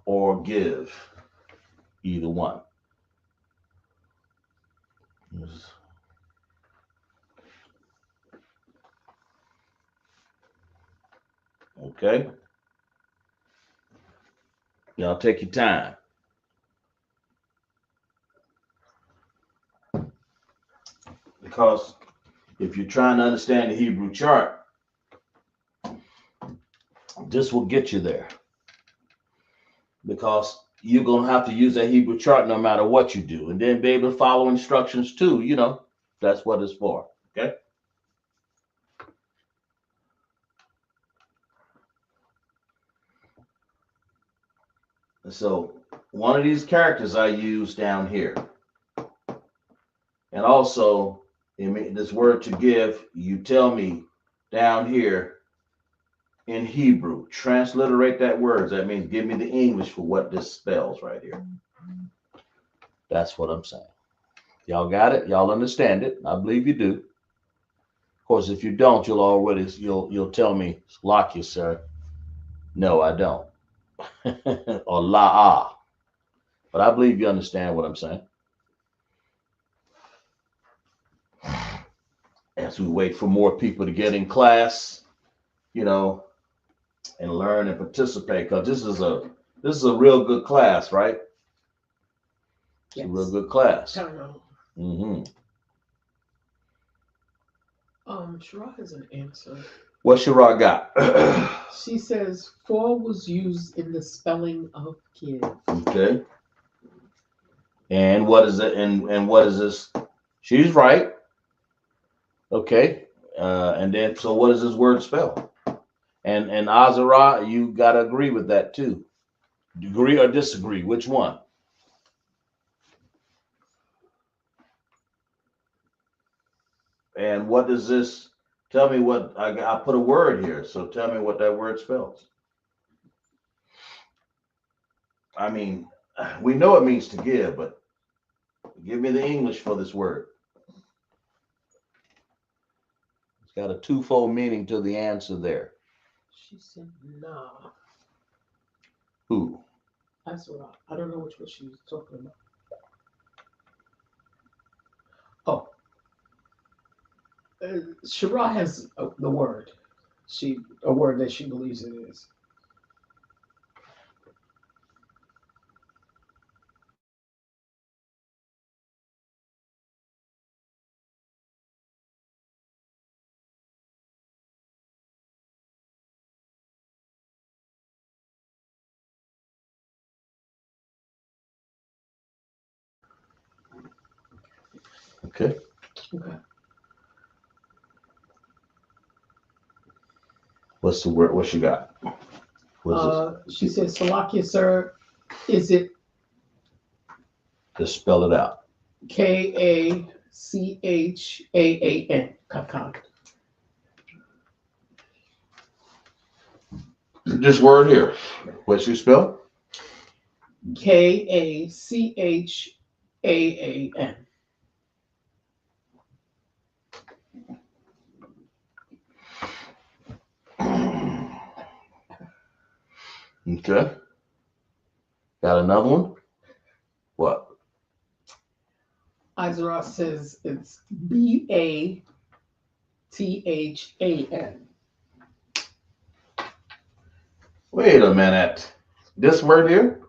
S1: or give, either one. Okay. Y'all take your time. Because if you're trying to understand the Hebrew chart, this will get you there. Because you're going to have to use that Hebrew chart no matter what you do. And then be able to follow instructions too. You know, that's what it's for. Okay. So one of these characters I use down here. And also, in this word to give, you tell me down here in Hebrew, transliterate that word. That means give me the English for what this spells right here. That's what I'm saying. Y'all got it? Y'all understand it? I believe you do. Of course, if you don't, you'll tell me, lock you, sir. No, I don't. Or la. But I believe you understand what I'm saying. As we wait for more people to get in class, you know, and learn and participate, because this is a real good class, right? It's a real good class. Mm-hmm.
S2: Shara has an answer.
S1: What Shara got?
S2: She says 4 was used in the spelling of give.
S1: Okay. And what is it? And what is this? She's right. Okay. And then, so what does this word spell? And Azara, you gotta agree with that too. Agree or disagree? Which one? And what does this? Tell me what I put a word here. So tell me what that word spells. I mean, we know it means to give, but give me the English for this word. It's got a twofold meaning to the answer there.
S2: She said nah.
S1: Who?
S2: That's what I don't know which one she was talking about. Oh. Shara has the word. A word that she believes it is.
S1: Okay.
S2: Okay.
S1: What's the word? What you got? What's
S2: She says, Salakia, sir, is it
S1: Just spell it out.
S2: Kachaan? Kakan.
S1: This word here. What's you spell?
S2: Kachaan.
S1: Okay. Got another one? What?
S2: Izra says it's Bathan.
S1: Wait a minute. This word here?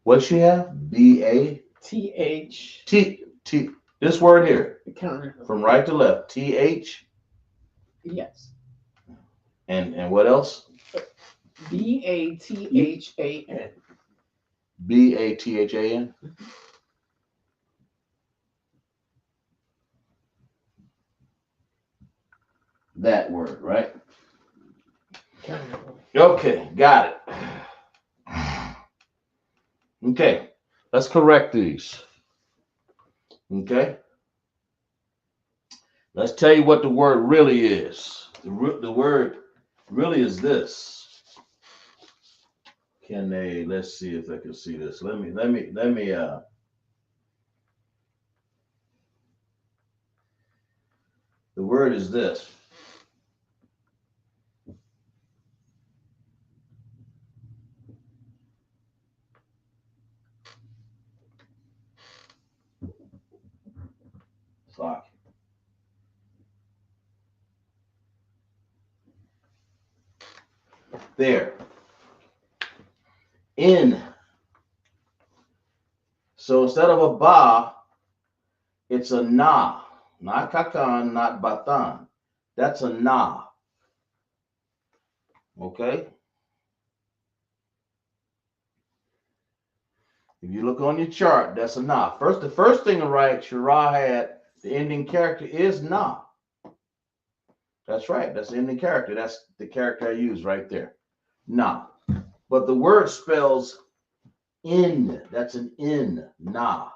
S1: What she have? B-A?
S2: TH.
S1: T. This word here.
S2: Counter.
S1: From right to left. T-H.
S2: Yes.
S1: And what else?
S2: Bathan.
S1: B-A-T-H-A-N. That word, right? Okay, got it. Okay, let's correct these. Okay, let's tell you what the word really is. The word really is this. Can they? Let's see if they can see this. Let me. The word is this. Fuck. There. In. So instead of a ba, it's a na. Not kakan, not batan. That's a na. Okay? If you look on your chart, that's a na. The first thing to write, Shira had the ending character is na. That's right. That's the ending character. That's the character I use right there. Na. But the word spells in. That's an in. Na.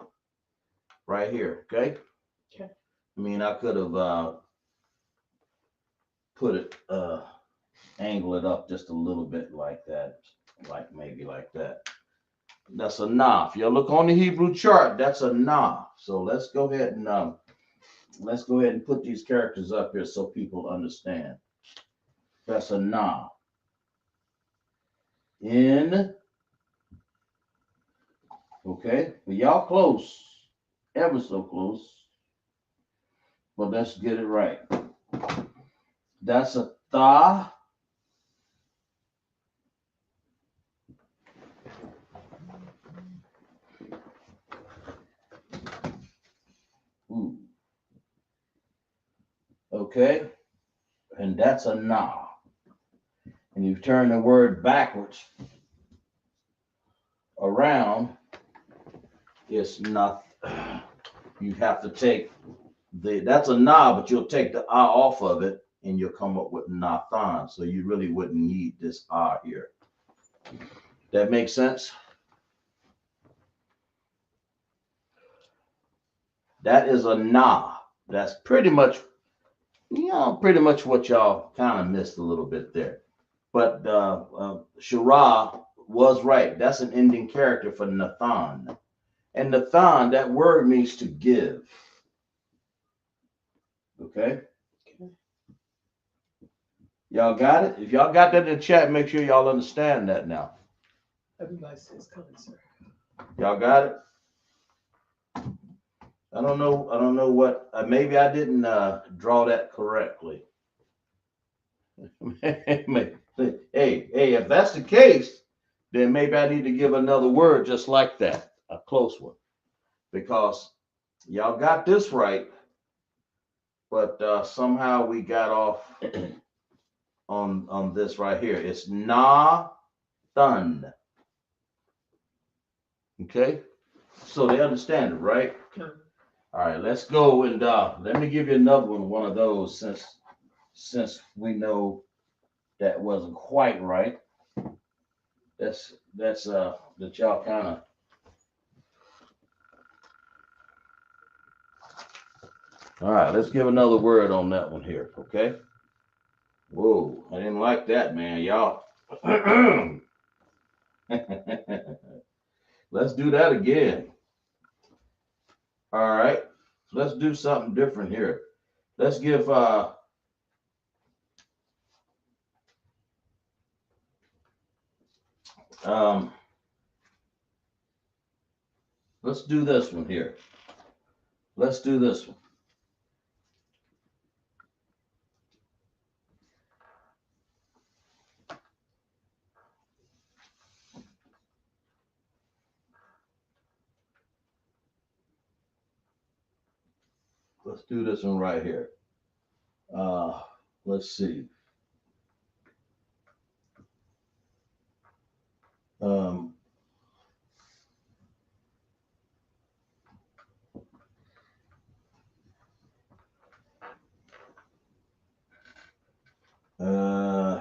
S1: Right here. Okay?
S2: Okay.
S1: I mean, I could have put it, angle it up just a little bit like that. Like maybe like that. That's a na. If you look on the Hebrew chart, that's a na. So let's go ahead and put these characters up here so people understand. That's a na. In. Okay, but y'all close, ever so close. But let's get it right. That's a tha. Ooh. Okay, and that's a na. And you turn the word backwards around, it's not. You have to take that's a na, but you'll take the ah off of it and you'll come up with nathan. So you really wouldn't need this ah here. That makes sense? That is a na. That's pretty much what y'all kind of missed a little bit there. But Shira was right. That's an ending character for Nathan. And Nathan, that word means to give. Okay? Y'all got it? If y'all got that in the chat, make sure y'all understand that now.
S2: Everybody says coming, sir.
S1: Y'all got it? I don't know what, maybe I didn't draw that correctly. Hey, if that's the case, then maybe I need to give another word just like that, a close one, because y'all got this right, but somehow we got off on this right here. It's na thun. Okay, So they understand it, right?
S2: Okay.
S1: All right, let's go and let me give you another one of those since we know that wasn't quite right. That's that y'all kind of. All right, let's give another word on that one here, okay? Whoa, I didn't like that, man, y'all. Let's do that again. All right, let's do something different here. Let's give let's do this one here. Let's do this one. Let's do this one right here. Let's see. Um, uh,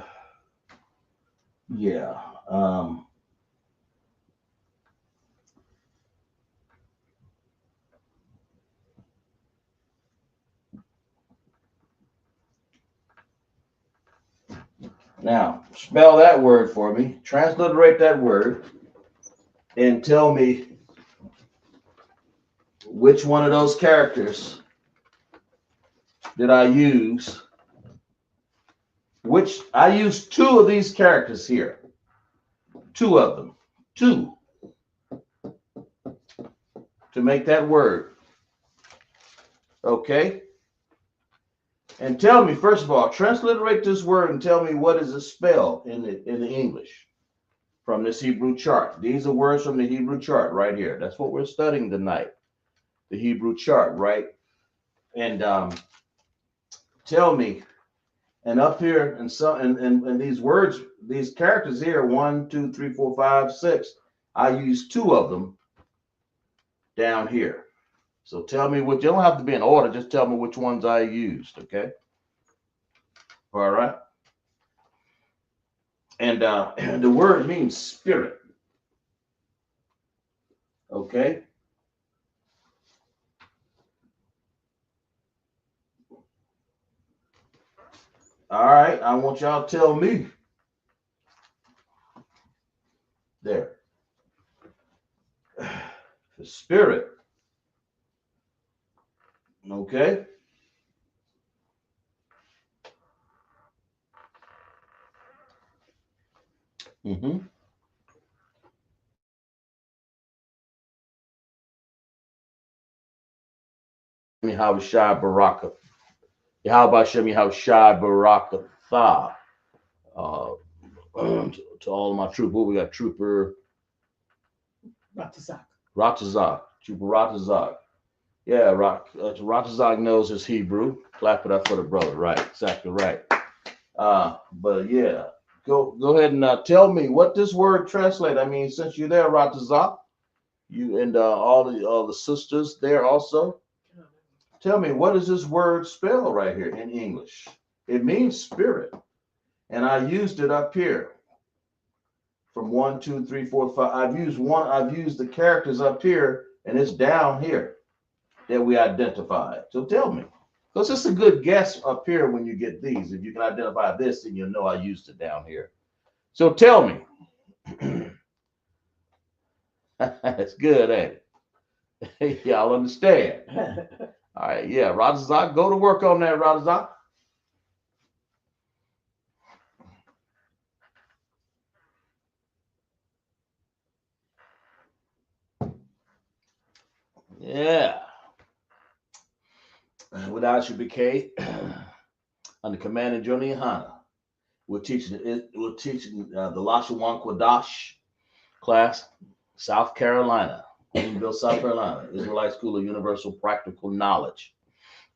S1: yeah. Now, spell that word for me. Transliterate that word and tell me which one of those characters did I use. Which I used two of these characters here. Two of them. Two. To make that word. Okay? And tell me, first of all, transliterate this word and tell me what is it spelled in the English from this Hebrew chart. These are words from the Hebrew chart right here. That's what we're studying tonight. The Hebrew chart, right? And tell me, and up here, and these words, these characters here, 1, 2, 3, 4, 5, 6, I used two of them down here. So tell me which, you don't have to be in order, just tell me which ones I used, okay? All right. And the word means spirit. Okay. All right. I want y'all to tell me. There. The spirit. Okay. Mm-hmm. Yahushua Baraka. Yahweh Shem Yahushua Baraka Tha. To all of my troop. What we got? Trooper
S2: Ratazak.
S1: Ratazak. Trooper Ratazak. Yeah, Ratazak knows his Hebrew. Clap it up for the brother. Right. Exactly right. But yeah. Go ahead and tell me what this word translates. I mean, since you're there, Ratazak, you and all the sisters there also. Tell me, what does this word spell right here in English? It means spirit. And I used it up here. From 1, 2, 3, 4, 5. I've used the characters up here, and it's down here that we identified. So tell me. Because it's a good guess up here when you get these. If you can identify this, then you'll know I used it down here. So tell me. That's good, ain't it? Y'all understand. All right, yeah, Radazak, go to work on that, Radazak. Yeah. With ISUPK, under command of Johnny Yahanna, we're teaching the Lashawan Qadash class, South Carolina, Greenville, South Carolina, Israelite School of Universal Practical Knowledge,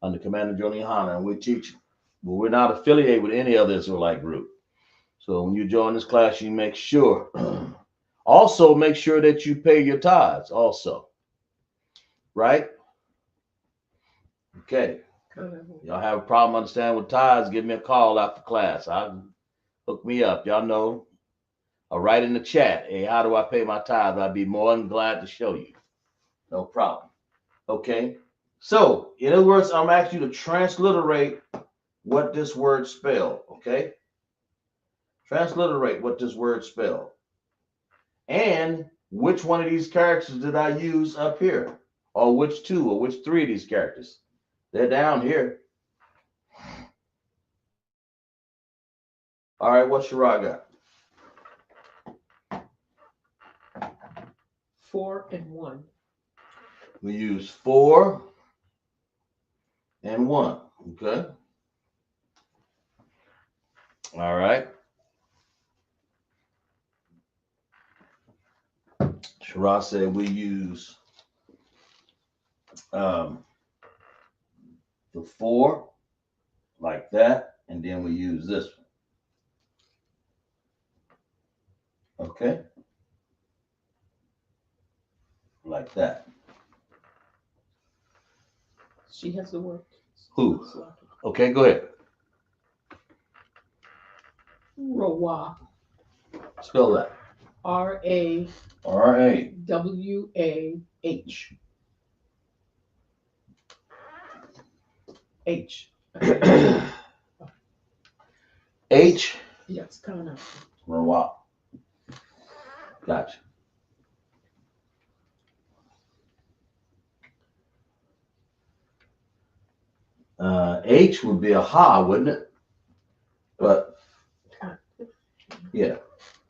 S1: under command of Johnny Yahanna, and we're teaching. But we're not affiliated with any other Israelite group. So when you join this class, you make sure. Also, make sure that you pay your tithes. Also, right? Okay. Y'all have a problem understanding what tithes, give me a call after class. Hook me up. Y'all know. Or write in the chat, hey, how do I pay my tithes? I'd be more than glad to show you. No problem. Okay. So, in other words, I'm asking you to transliterate what this word spelled. Okay. Transliterate what this word spelled. And which one of these characters did I use up here? Or which two or which three of these characters? They're down here. All right, what Shira got?
S2: 4 and 1.
S1: We use 4 and 1. Okay. All right. Shira said we use the 4 like that, and then we use this one. Okay. Like that.
S2: She has the word.
S1: Who? Okay, go ahead.
S2: Rawah.
S1: Spell that.
S2: R-A.
S1: R-A.
S2: W-A-H. H.
S1: H.
S2: Yes, kind of.
S1: Rawah. Gotcha. H would be a ha, wouldn't it? But yeah,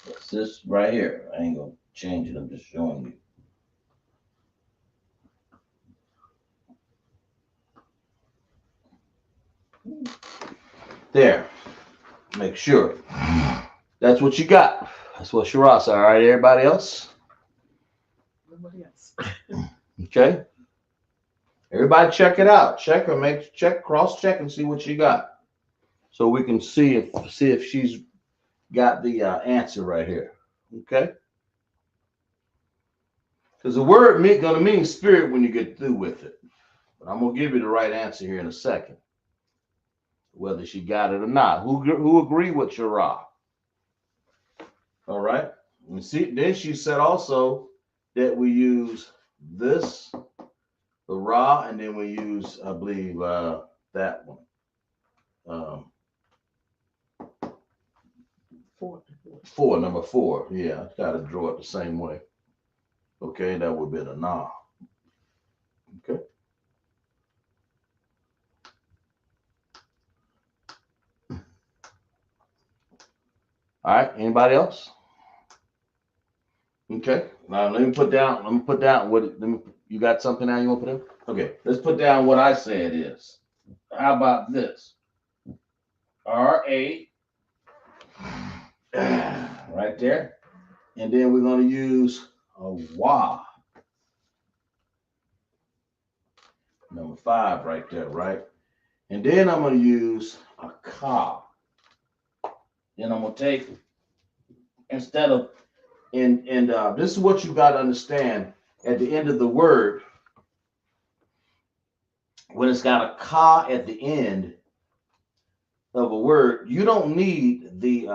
S1: it's this right here. I ain't gonna change it. I'm just showing you. There. Make sure. That's what you got. That's what Shira said. All right, everybody else?
S2: Nobody else.
S1: Okay. Everybody check it out. Check her, cross check and see what you got. So we can see if she's got the answer right here. Okay. Because the word gonna mean spirit when you get through with it. But I'm gonna give you the right answer here in a second. Whether she got it or not. Who agree with Shira? All right. And see, then she said also that we use this, the Ra, and then we use, I believe, that one. 4, number 4. Yeah, I gotta draw it the same way. Okay, that would be the Na. Okay. All right. Anybody else? Okay. Now let me put down what you got something now you want to put in? Okay. Let's put down what I say it is. How about this? R-A right there. And then we're going to use a Wa. Number 5 right there, right? And then I'm going to use a Ka. Then I'm going to take, instead of, and this is what you got to understand at the end of the word, when it's got a Ka at the end of a word, you don't need the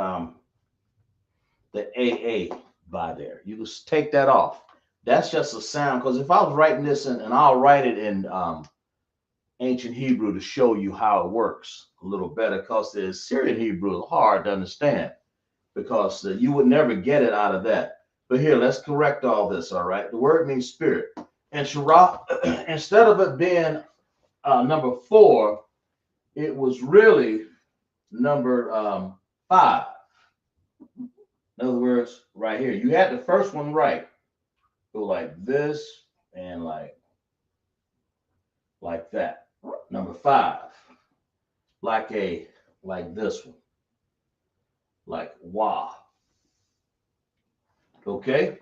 S1: AA by there. You just take that off. That's just a sound. Because if I was writing this and I'll write it in ancient Hebrew to show you how it works a little better, because the Syrian Hebrew is hard to understand because you would never get it out of that. But here, let's correct all this. All right. The word means spirit. And Shira, instead of it being number 4, it was really number 5. In other words, right here, you had the first one right. Go like this and like that. Number 5, like this one, like Wa. Okay.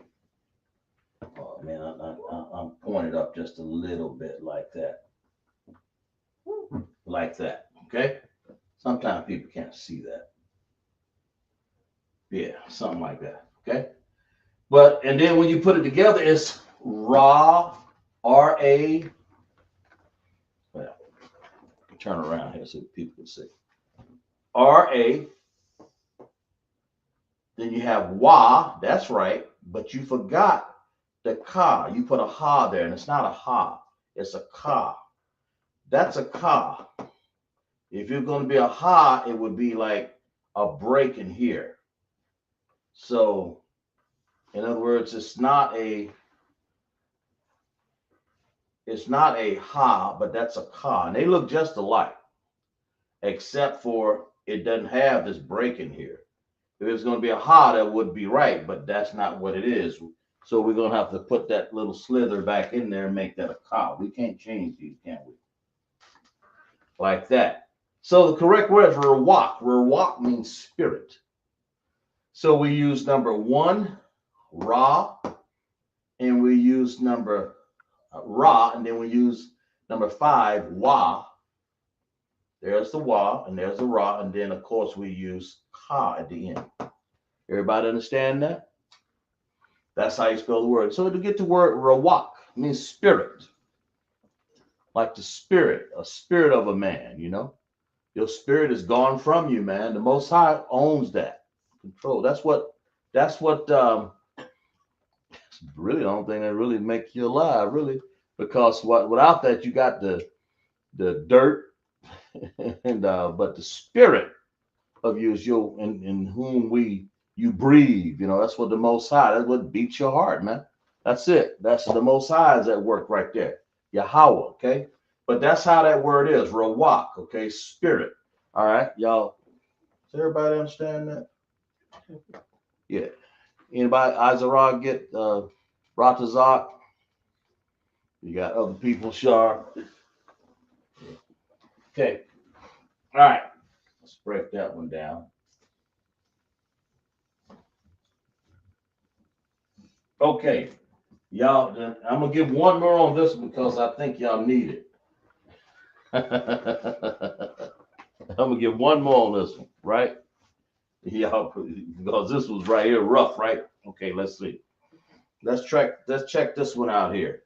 S1: Oh man, I'm pointed up just a little bit like that, Okay. Sometimes people can't see that. Yeah, something like that. Okay. But and then when you put it together, it's Ra R-A, well, turn around here so people can see. R-A, then you have wa, that's right, but you forgot the ka. You put a ha there, and it's not a ha, it's a ka. That's a ka. If you're going to be a ha, it would be like a break in here. So, in other words, it's not a ha, but that's a ka. And they look just alike, except for it doesn't have this break in here. If it's going to be a ha, that would be right, but that's not what it is. So we're going to have to put that little slither back in there and make that a ka. We can't change these, can we? Like that. So the correct word is rawak. Rawak means spirit. So we use number 1, ra, and we use number ra, and then we use number 5, wa. There's the wa, and there's the ra, and then of course we use ka at the end. Everybody understand that? That's how you spell the word. So to get the word rawak means spirit, like the spirit, a spirit of a man. You know, your spirit is gone from you, man. The Most High owns that control. That's what. Really, the only thing that really makes you alive, really, because without that you got the dirt, and but the spirit of you is your in whom you breathe. You know, that's what the Most High. That's what beats your heart, man. That's it. That's the Most High is at work right there. Yahweh, okay. But that's how that word is, rawak, okay, spirit. All right, y'all. Does everybody understand that? Yeah. Anybody, Izarag get Ratazak? You got other people, Shar. Okay. All right. Let's break that one down. Okay. Y'all, I'm going to give one more on this one because I think y'all need it. I'm going to give one more on this one, right? Y'all, because this was right here rough, right? Okay, let's see. Let's check this one out here.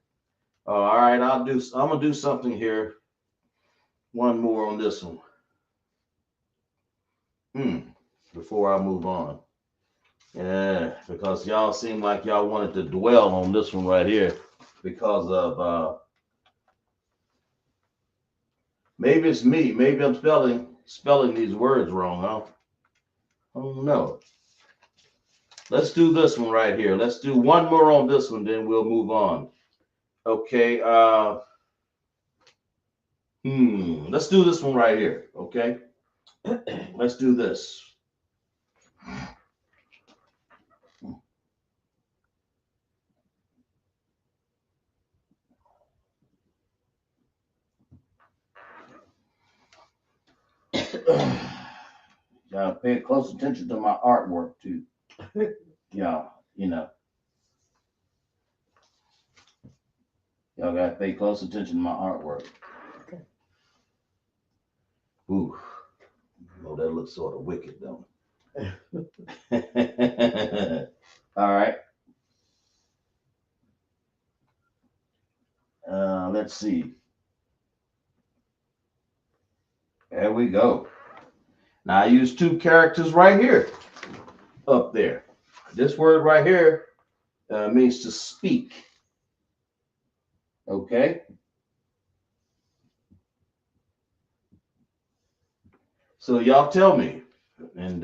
S1: All right, I'm gonna do something here. One more on this one. Before I move on. Yeah, because y'all seem like y'all wanted to dwell on this one right here because of maybe it's me. Maybe I'm spelling these words wrong. I don't know. Let's do this one right here. Let's do one more on this one, then we'll move on. Okay. Let's do this one right here. Okay. Let's do this. Y'all pay close attention to my artwork too. Y'all, y'all gotta pay close attention to my artwork.
S2: Okay.
S1: Ooh, oh, that looks sort of wicked, don't it? All right. Let's see. There we go. Now I use 2 characters right here, up there. This word right here means to speak. Okay. So y'all tell me, and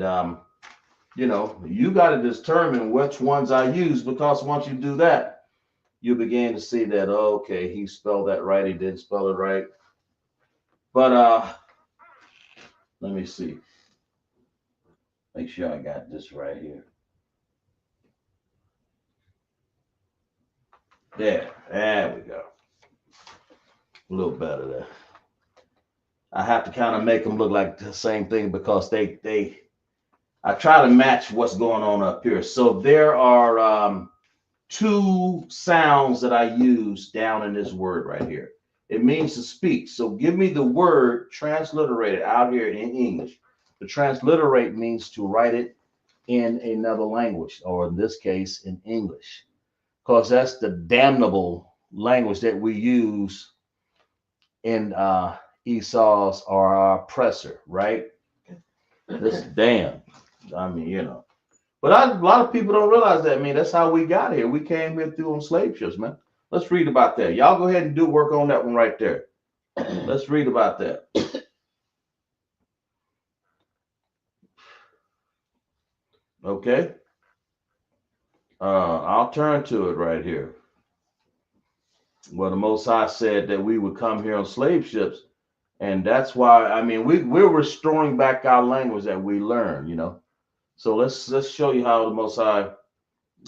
S1: you got to determine which ones I use, because once you do that, you begin to see that, okay, he spelled that right, he didn't spell it right. But let me see. Make sure I got this right here. There we go. A little better there. I have to kind of make them look like the same thing because I try to match what's going on up here. So there are 2 sounds that I use down in this word right here. It means to speak. So give me the word transliterated out here in English. To transliterate means to write it in another language, or in this case, in English, because that's the damnable language that we use in Esau's or our oppressor, right? This damn. I mean, you know. But a lot of people don't realize that. I mean, that's how we got here. We came here through on slave ships, man. Let's read about that. Y'all go ahead and do work on that one right there. Let's read about that. Okay. I'll turn to it right here. Well, the Most High said that we would come here on slave ships, and that's why. I mean, we're restoring back our language that we learned. You know. So let's show you how the Most High.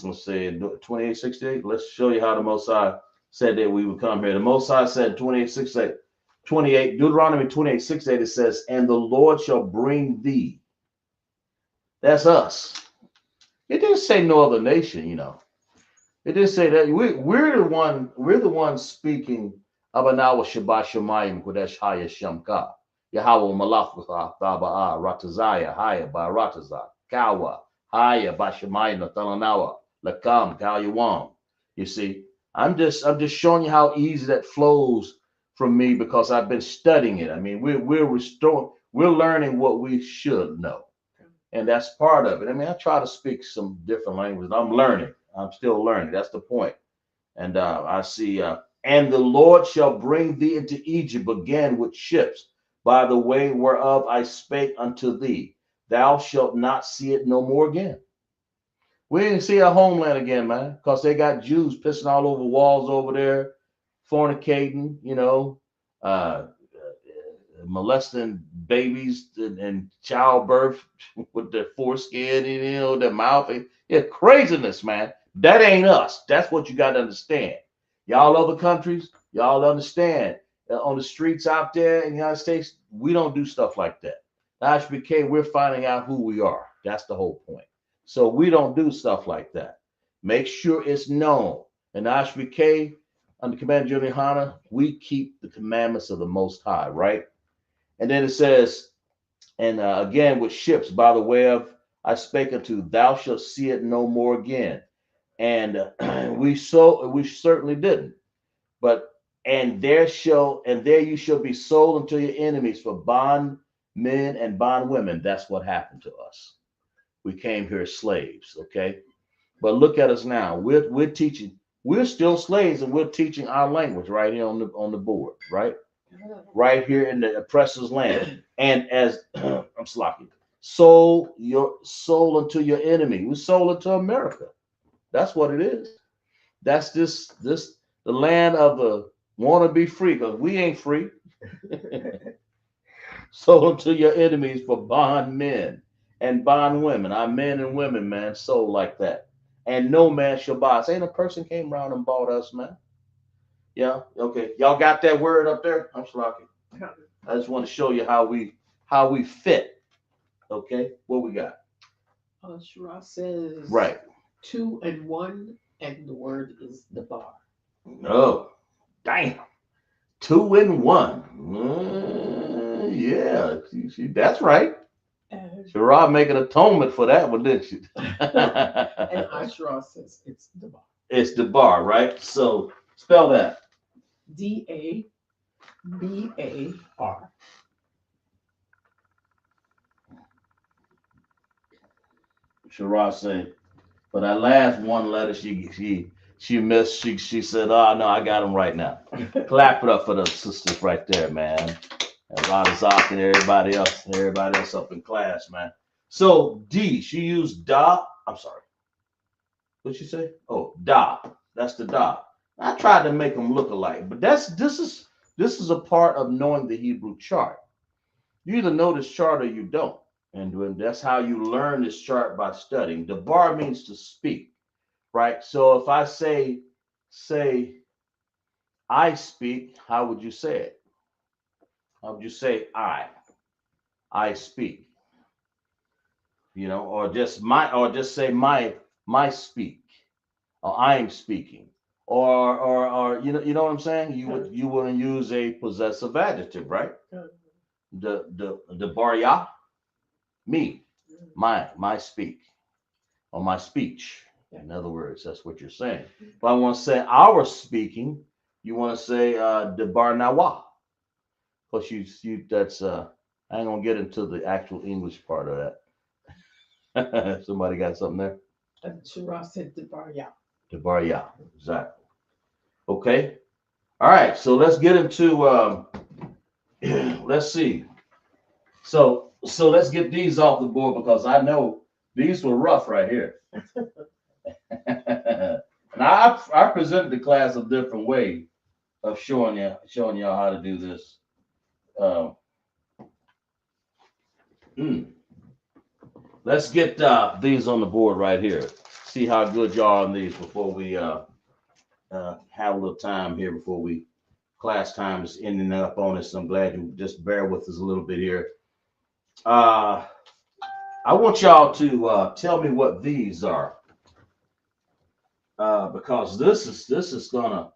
S1: Let's say 28:68. Let's show you how the Most High said that we would come here. The Most High said 28:68. 28 Deuteronomy 28:68. It says, "And the Lord shall bring thee." That's us. It didn't say no other nation. You know. It did say that we're the ones speaking Abanawa Shabbat Shemayim Kodesh Haya Shamka. Yahweh Malachucha Taba'a Ratazaya Haya Barataza Kawa Haya Bashamayim Natalanawa Lakam Kalyawam. You see, I'm just showing you how easy that flows from me because I've been studying it. I mean, we're learning what we should know. And that's part of it. I mean, I try to speak some different languages. I'm learning. I'm still learning. That's the point. And I see, and the Lord shall bring thee into Egypt again with ships by the way whereof I spake unto thee. Thou shalt not see it no more again. We didn't see our homeland again, man, because they got Jews pissing all over walls over there, fornicating, you know, molesting babies and childbirth with their foreskin, you know, their mouth. Yeah, craziness, man. That ain't us. That's what you got to understand. Y'all other countries, y'all understand. On the streets out there in the United States, we don't do stuff like that. The ISUPK, we're finding out who we are. That's the whole point. So we don't do stuff like that. Make sure it's known. And the ISUPK, under command of General Yahanna, we keep the commandments of the Most High, right? And then it says, and again with ships, by the way of I spake unto, thou shalt see it no more again. And we certainly didn't. But there you shall be sold unto your enemies for bond men and bond women. That's what happened to us. We came here as slaves, okay? But look at us now. We're teaching. We're still slaves, and we're teaching our language right here on the board, right? Right here in the oppressor's land. And as I'm sloppy, sold your soul unto your enemy. We sold it to America. That's what it is. That's this the land of the want to be free, because we ain't free. Sold unto your enemies for bond men and bond women. Our men and women, man, sold like that. And no man shall buy us. Ain't a person came around and bought us, man. Yeah, okay. Y'all got that word up there? I'm sloppy. I just want to show you how we fit. Okay, what we got?
S2: Shara says
S1: Right.
S2: 2 and 1, and the word is the bar.
S1: Oh, damn. 2 and 1. Yeah, that's right. Shara make an atonement for that one, didn't she?
S2: And Shara says it's the bar.
S1: It's the bar, right? So spell that.
S2: DABAR.
S1: Shara said, for that last one letter she missed. She said, "Oh no, I got him right now." Clap it up for the sisters right there, man. And Radazak and everybody else up in class, man. So D, she used da. I'm sorry. What'd she say? Oh, da. That's the da. I tried to make them look alike, but this is a part of knowing the Hebrew chart. You either know this chart or you don't. And that's how you learn this chart, by studying. The bar means to speak, right? So if I say I speak, how would you say it? How would you say I speak? You know, or just say my speak, or I'm speaking, or you know what I'm saying? You wouldn't use a possessive adjective, right? The bar ya, me, my speak, or my speech. In other words, that's what you're saying. But I want to say our speaking, You want to say Debar Nawa? Because you that's I ain't gonna get into the actual English part of that. Somebody got something there?
S2: Shara said Debarya.
S1: Debar, yeah, exactly. Okay. All right. So let's get into let's see. So let's get these off the board because I know these were rough right here. Now I presented the class a different way of showing y'all how to do this. Um, mm. Let's get these on the board right here. See how good y'all are on these before we have a little time here before we class time is ending up on us. I'm glad you just bear with us a little bit here. I want y'all to tell me what these are because this is gonna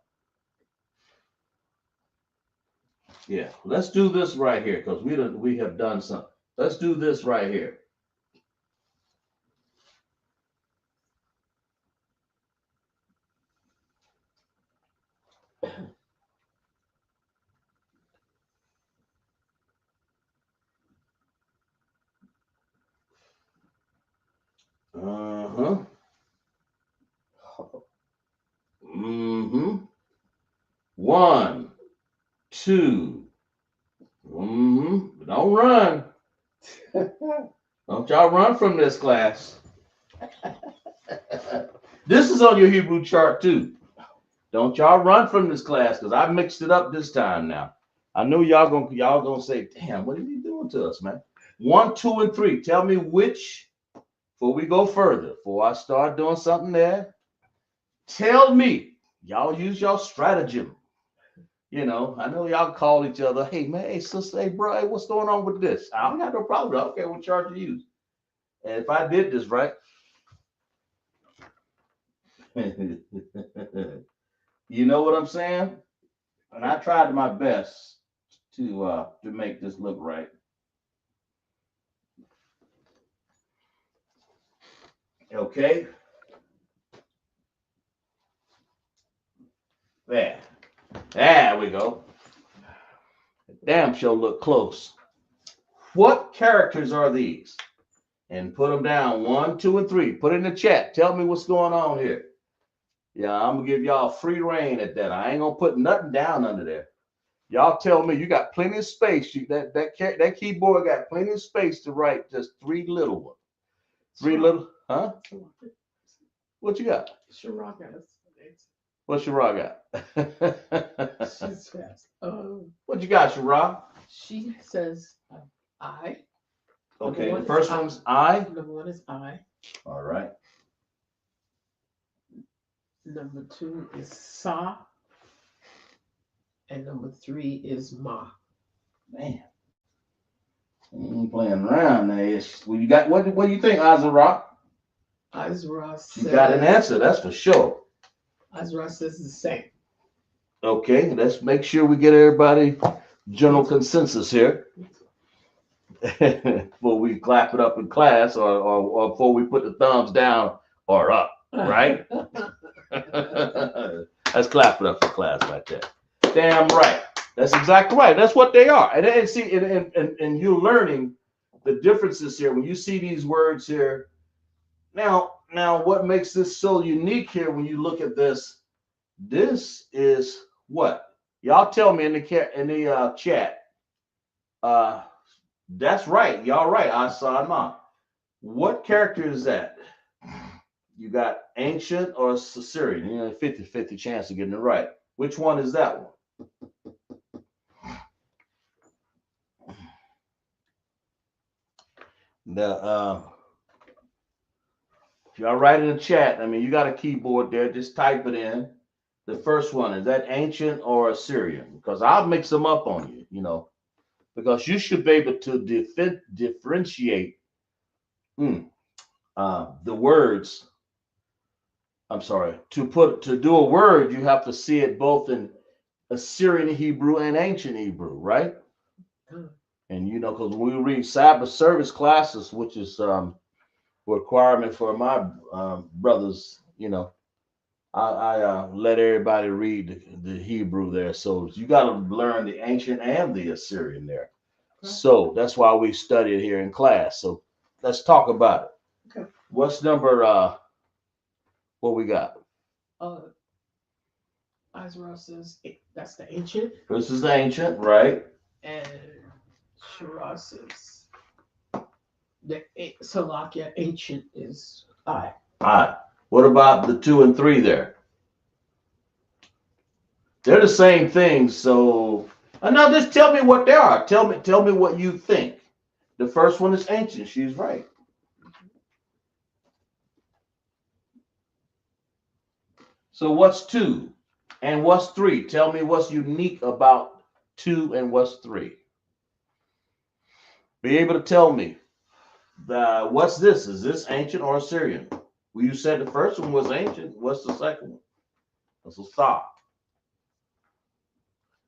S1: yeah. Let's do this right here because we have done something. Let's do this right here. Uh-huh. Mm-hmm. One, two. Mm-hmm. Don't run. Don't y'all run from this class. This is on your Hebrew chart too. Don't y'all run from this class because I mixed it up this time now. I know y'all gonna say, damn, what are you doing to us, man? 1, 2, and 3. Tell me which, before we go further, before I start doing something there. Tell me, y'all use y'all stratagem. You know, I know y'all call each other, hey man, hey sister, hey bro, hey, what's going on with this? I don't got no problem. I don't care what chart you use. And if I did this right, you know what I'm saying? And I tried my best to make this look right. Okay. There. There we go. Damn sure look close. What characters are these? And put them down 1, 2, and 3. Put it in the chat. Tell me what's going on here. Yeah, I'm gonna give y'all free reign at that. I ain't gonna put nothing down under there. Y'all tell me you got plenty of space. That keyboard got plenty of space to write just 3 little ones. 3 little, huh? What you got?
S2: Shara got
S1: What Shara got?
S2: She's fast.
S1: What you got, Shara?
S2: She says I.
S1: Okay, the first one's I.
S2: Number 1 is I.
S1: All right.
S2: Number 2 is Sa. And number 3 is Ma.
S1: Man. Ain't playing around there. Well, you got what do you think, Azara?
S2: Azra says
S1: You got an answer, that's for sure.
S2: Azra says the same.
S1: Okay, let's make sure we get everybody general consensus here. Before we clap it up in class or before we put the thumbs down or up, right? Let's clap it up for class right there. Damn right. That's exactly right. That's what they are. And see, and you're learning the differences here. When you see these words here, now what makes this so unique here when you look at this, this is what? Y'all tell me in the chat. That's right. Y'all right. I saw it, Mom. What character is that? You got ancient or Assyrian. You know, 50-50 chance of getting it right. Which one is that one? If y'all write in the chat, I mean, you got a keyboard there, just type it in. The first one, is that ancient or Assyrian? Because I'll mix them up on you, you know, because you should be able to differentiate the words. I'm sorry, to do a word, you have to see it both in Assyrian Hebrew and ancient Hebrew, right? And you know, because when we read Sabbath service classes, which is requirement for my brothers, you know, I let everybody read the Hebrew there. So you got to learn the ancient and the Assyrian there.
S2: Okay.
S1: So that's why we study it here in class. So let's talk about it.
S2: Okay.
S1: What's number what we got?
S2: Israel says that's the ancient,
S1: This is the ancient, right?
S2: and Shira says the Salakia ancient is I.
S1: All right. What about the 2 and 3 there? They're the same thing. So now just tell me what they are. Tell me what you think. The first one is ancient. She's right. So what's 2 and what's 3? Tell me what's unique about 2 and what's 3. Be able to tell me what's this? Is this ancient or Assyrian? Well, you said the first one was ancient. What's the second one? That's a stop.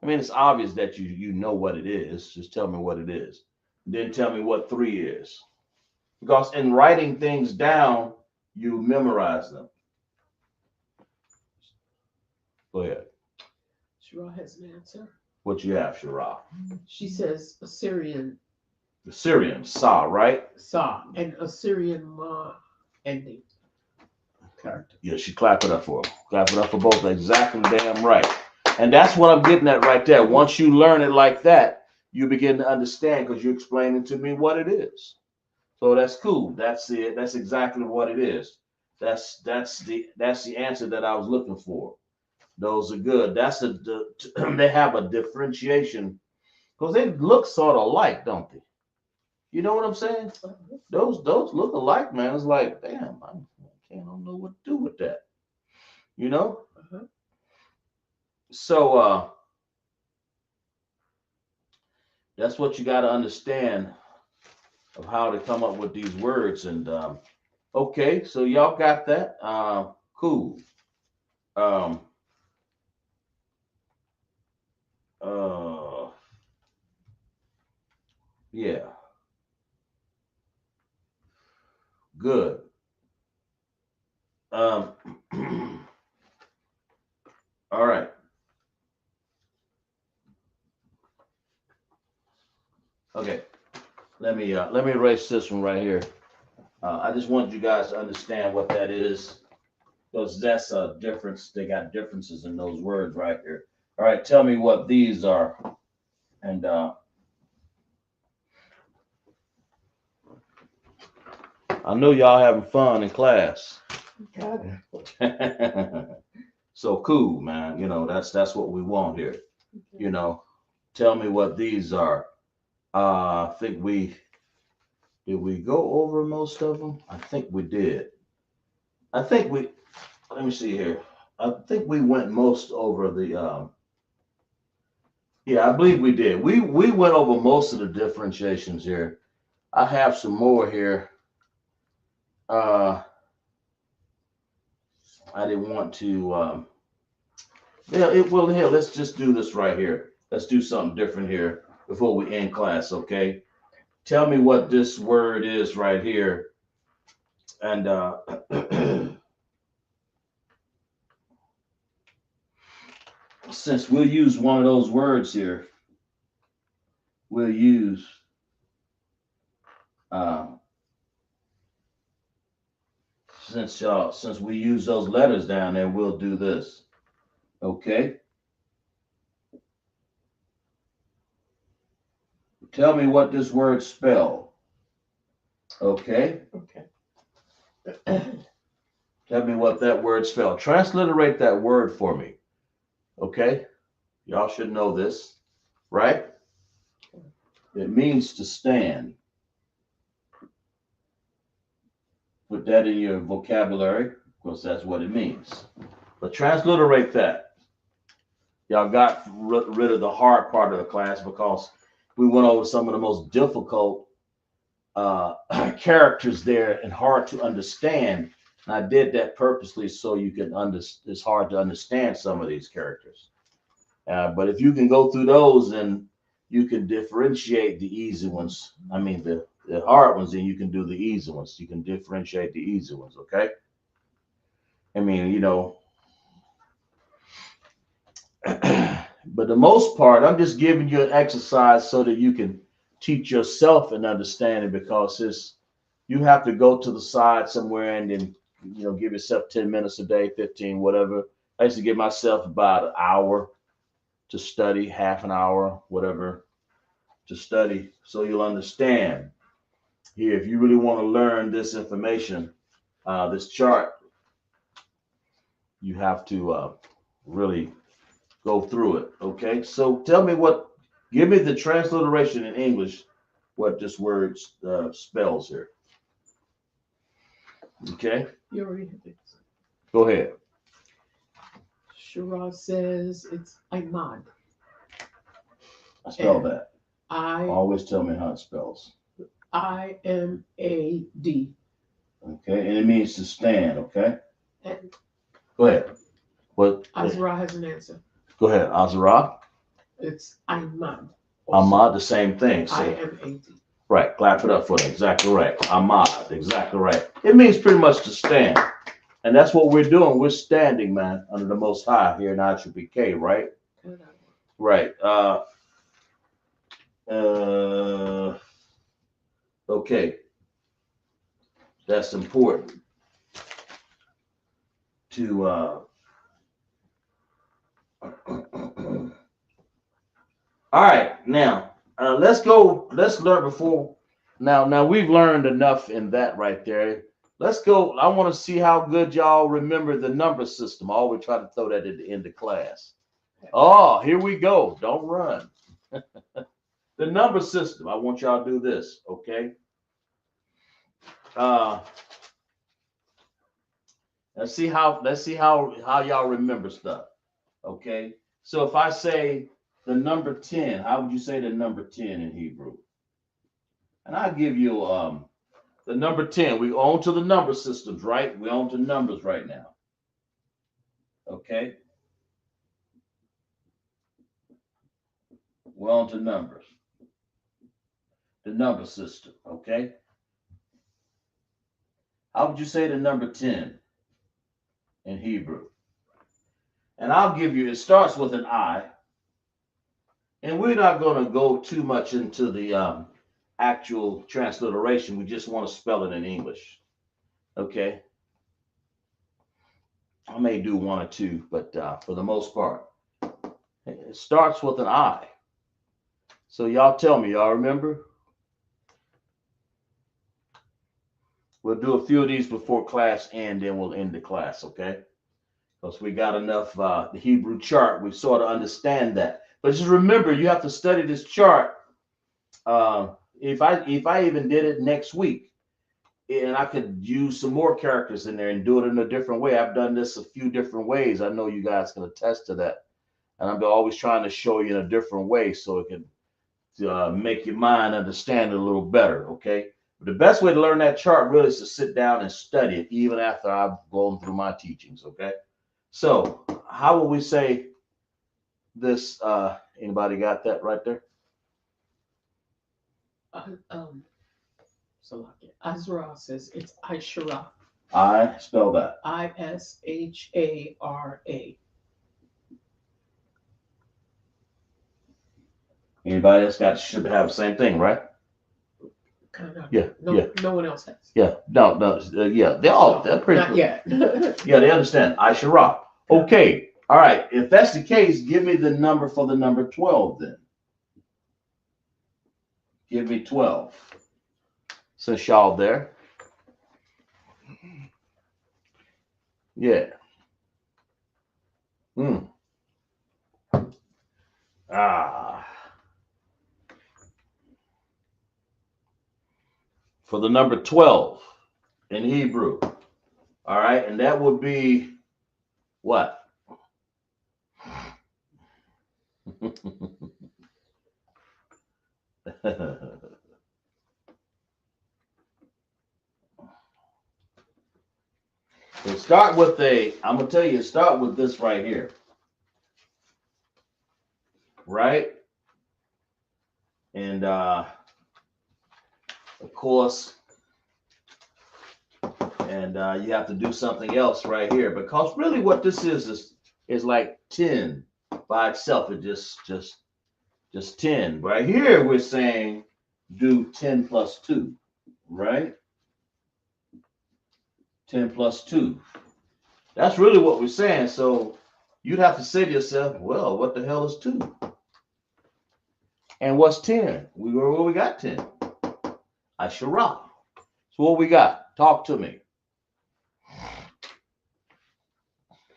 S1: I mean, it's obvious that you know what it is. Just tell me what it is. Then tell me what 3 is. Because in writing things down, you memorize them. Go ahead.
S2: Shira has an answer.
S1: What you have, Shira?
S2: She says Assyrian
S1: The Syrian, Sa, right?
S2: Sa and Assyrian Ma ending character.
S1: Yeah, she clap it up for them. Clap it up for both. Exactly damn right. And that's what I'm getting at right there. Once you learn it like that, you begin to understand because you're explaining to me what it is. So that's cool. That's it. That's exactly what it is. That's the answer that I was looking for. Those are good. That's they have a differentiation because they look sort of alike, don't they? You know what I'm saying? Those look alike, man. It's like, damn, I don't know what to do with that. You know?
S2: Uh-huh.
S1: So that's what you got to understand of how to come up with these words. And okay, so y'all got that. Cool. Um, yeah, good. Um, all right. Okay. Let me erase this one right here. I just want you guys to understand what that is, because that's a difference. They got differences in those words right here. All right, tell me what these are, and I know y'all having fun in class.
S2: Got it.
S1: So cool, man. You know that's what we want here.
S2: Okay.
S1: You know, tell me what these are. I think did we go over most of them? I think we did. I think we. Let me see here. I think we went most over the. Yeah, I believe we did. We went over most of the differentiations here. I have some more here. Uh, I didn't want to. Yeah, well, here, let's just do this right here. Let's do something different here before we end class, okay? Tell me what this word is right here. And since we'll use one of those words here, we'll use uh, since we use those letters down there, we'll do this. Okay? Tell me what this word spell. Okay?
S2: Okay.
S1: Tell me what that word spell. Transliterate that word for me. Okay? Y'all should know this, right? It means to stand. Put that in your vocabulary, because that's what it means. But transliterate that. Y'all got rid of the hard part of the class because we went over some of the most difficult characters there and hard to understand. And I did that purposely so you can it's hard to understand some of these characters. But if you can go through those and you can differentiate the easy ones, I mean the hard ones, then you can do the easy ones. You can differentiate the easy ones, okay? I mean, you know, But the most part, I'm just giving you an exercise so that you can teach yourself and understand it, because you have to go to the side somewhere and then give yourself 10 minutes a day, 15, whatever. I used to give myself about an hour to study, half an hour, whatever, to study, so you'll understand. Here, if you really want to learn this information, this chart, you have to really go through it. Okay, so give me the transliteration in English, what this word spells here. Okay,
S2: You already have it.
S1: go ahead.
S2: Shira says it's Imad.
S1: I spell that.
S2: I
S1: Always tell me how it spells.
S2: IMAD.
S1: Okay, and it means to stand. Okay,
S2: And
S1: go ahead. What?
S2: Azra has an answer.
S1: Go ahead, Azra.
S2: It's Imad.
S1: Ahmad, the same thing. So,
S2: IMAD.
S1: right, clap it up for them. Exactly right. Ahmad, exactly right. It means pretty much to stand. And that's what we're doing. We're standing, man, under the Most High here in ISUPK, right? Right. Okay. That's important to all right, now let's learn before. Now we've learned enough in that right there. Let's go. I want to see how good y'all remember the number system. I always try to throw that at the end of class. Oh, here we go. Don't run. The number system. I want y'all to do this, okay? Let's see how y'all remember stuff. Okay. So if I say the number 10, how would you say the number 10 in Hebrew? And I'll give you the number 10. We own to the number systems, right? We own to numbers right now. Okay. We're on to numbers. The number system, okay? How would you say the number 10 in Hebrew? And I'll give you, it starts with an I. And we're not going to go too much into the actual transliteration. We just want to spell it in English. Okay. I may do one or two, but for the most part, it starts with an I. So y'all tell me, y'all remember? We'll do a few of these before class end, then we'll end the class, okay? Because we got enough the Hebrew chart. We sort of understand that. But just remember, you have to study this chart. If I even did it next week, and I could use some more characters in there and do it in a different way. I've done this a few different ways. I know you guys can attest to that. And I'm always trying to show you in a different way so it can make your mind understand it a little better, okay? But the best way to learn that chart really is to sit down and study it, even after I've gone through my teachings, okay? So how will we say this? Anybody got that right there?
S2: Azra says it's Ishara.
S1: I spell that.
S2: ISHARA.
S1: Anybody else should have the same thing, right?
S2: Kind of.
S1: Yeah.
S2: No one else has.
S1: Yeah. No. Yeah. They're pretty.
S2: Not yet.
S1: Yeah, they understand. Ishara. Okay. All right. If that's the case, give me the number for the number 12 then. Give me 12. Since y'all there. Yeah. For the number 12 in Hebrew. All right. And that would be what? I'm going to tell you, start with this right here. Right? And of course, and you have to do something else right here, because really what this is like 10. by itself, it just 10. Right here, we're saying do 10 plus 2, right? 10 plus 2. That's really what we're saying. So you'd have to say to yourself, well, what the hell is 2? And what's 10? We got 10. Asherah. So what we got? Talk to me.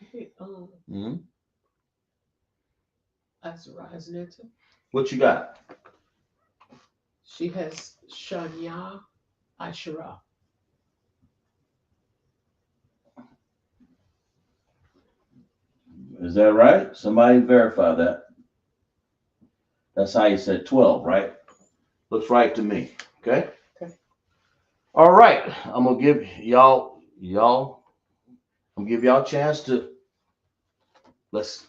S2: Okay,
S1: Mm-hmm.
S2: Azura has an answer.
S1: What you got?
S2: She has Shanya Ashera.
S1: Is that right? Somebody verify that. That's how you said 12, right? Looks right to me. Okay?
S2: Okay.
S1: All right. I'm gonna give y'all a chance to let's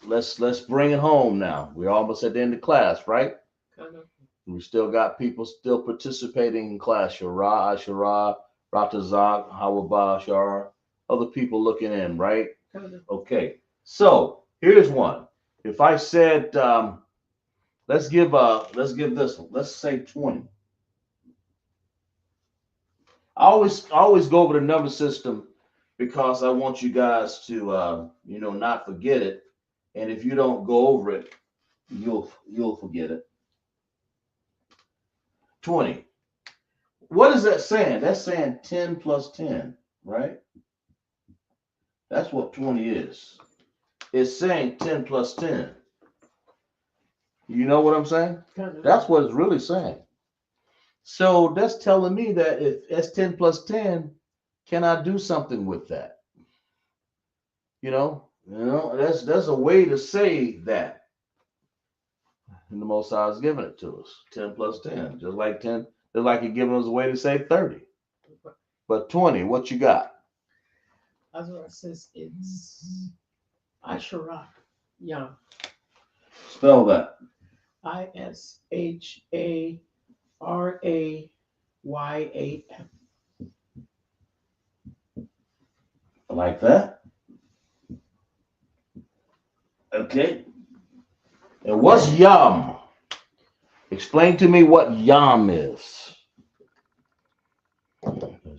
S1: bring it home now. We're almost at the end of class, right?
S2: Kind of.
S1: We still got people still participating in class. Shara, Ashara, Ratazak, Hawaba, Shara, other people looking in, right?
S2: Kind of.
S1: Okay. So here's one. If I said let's give this one. Let's say 20. I always go over the number system because I want you guys to not forget it. And if you don't go over it, you'll forget it. 20. What is that saying? That's saying 10 plus 10, right? That's what 20 is. It's saying 10 plus 10. You know what I'm saying?
S2: Kind of.
S1: That's what it's really saying. So that's telling me that if it's 10 plus 10, can I do something with that? That's a way to say that. And the Most High is giving it to us. 10 plus 10. Just like 10, just like He's giving us a way to say 30. But 20, what you got?
S2: Azura says it's Ashera Yam.
S1: Spell that.
S2: ISHARAYAM.
S1: Like that. Okay. And what's yam? Explain to me what yam is.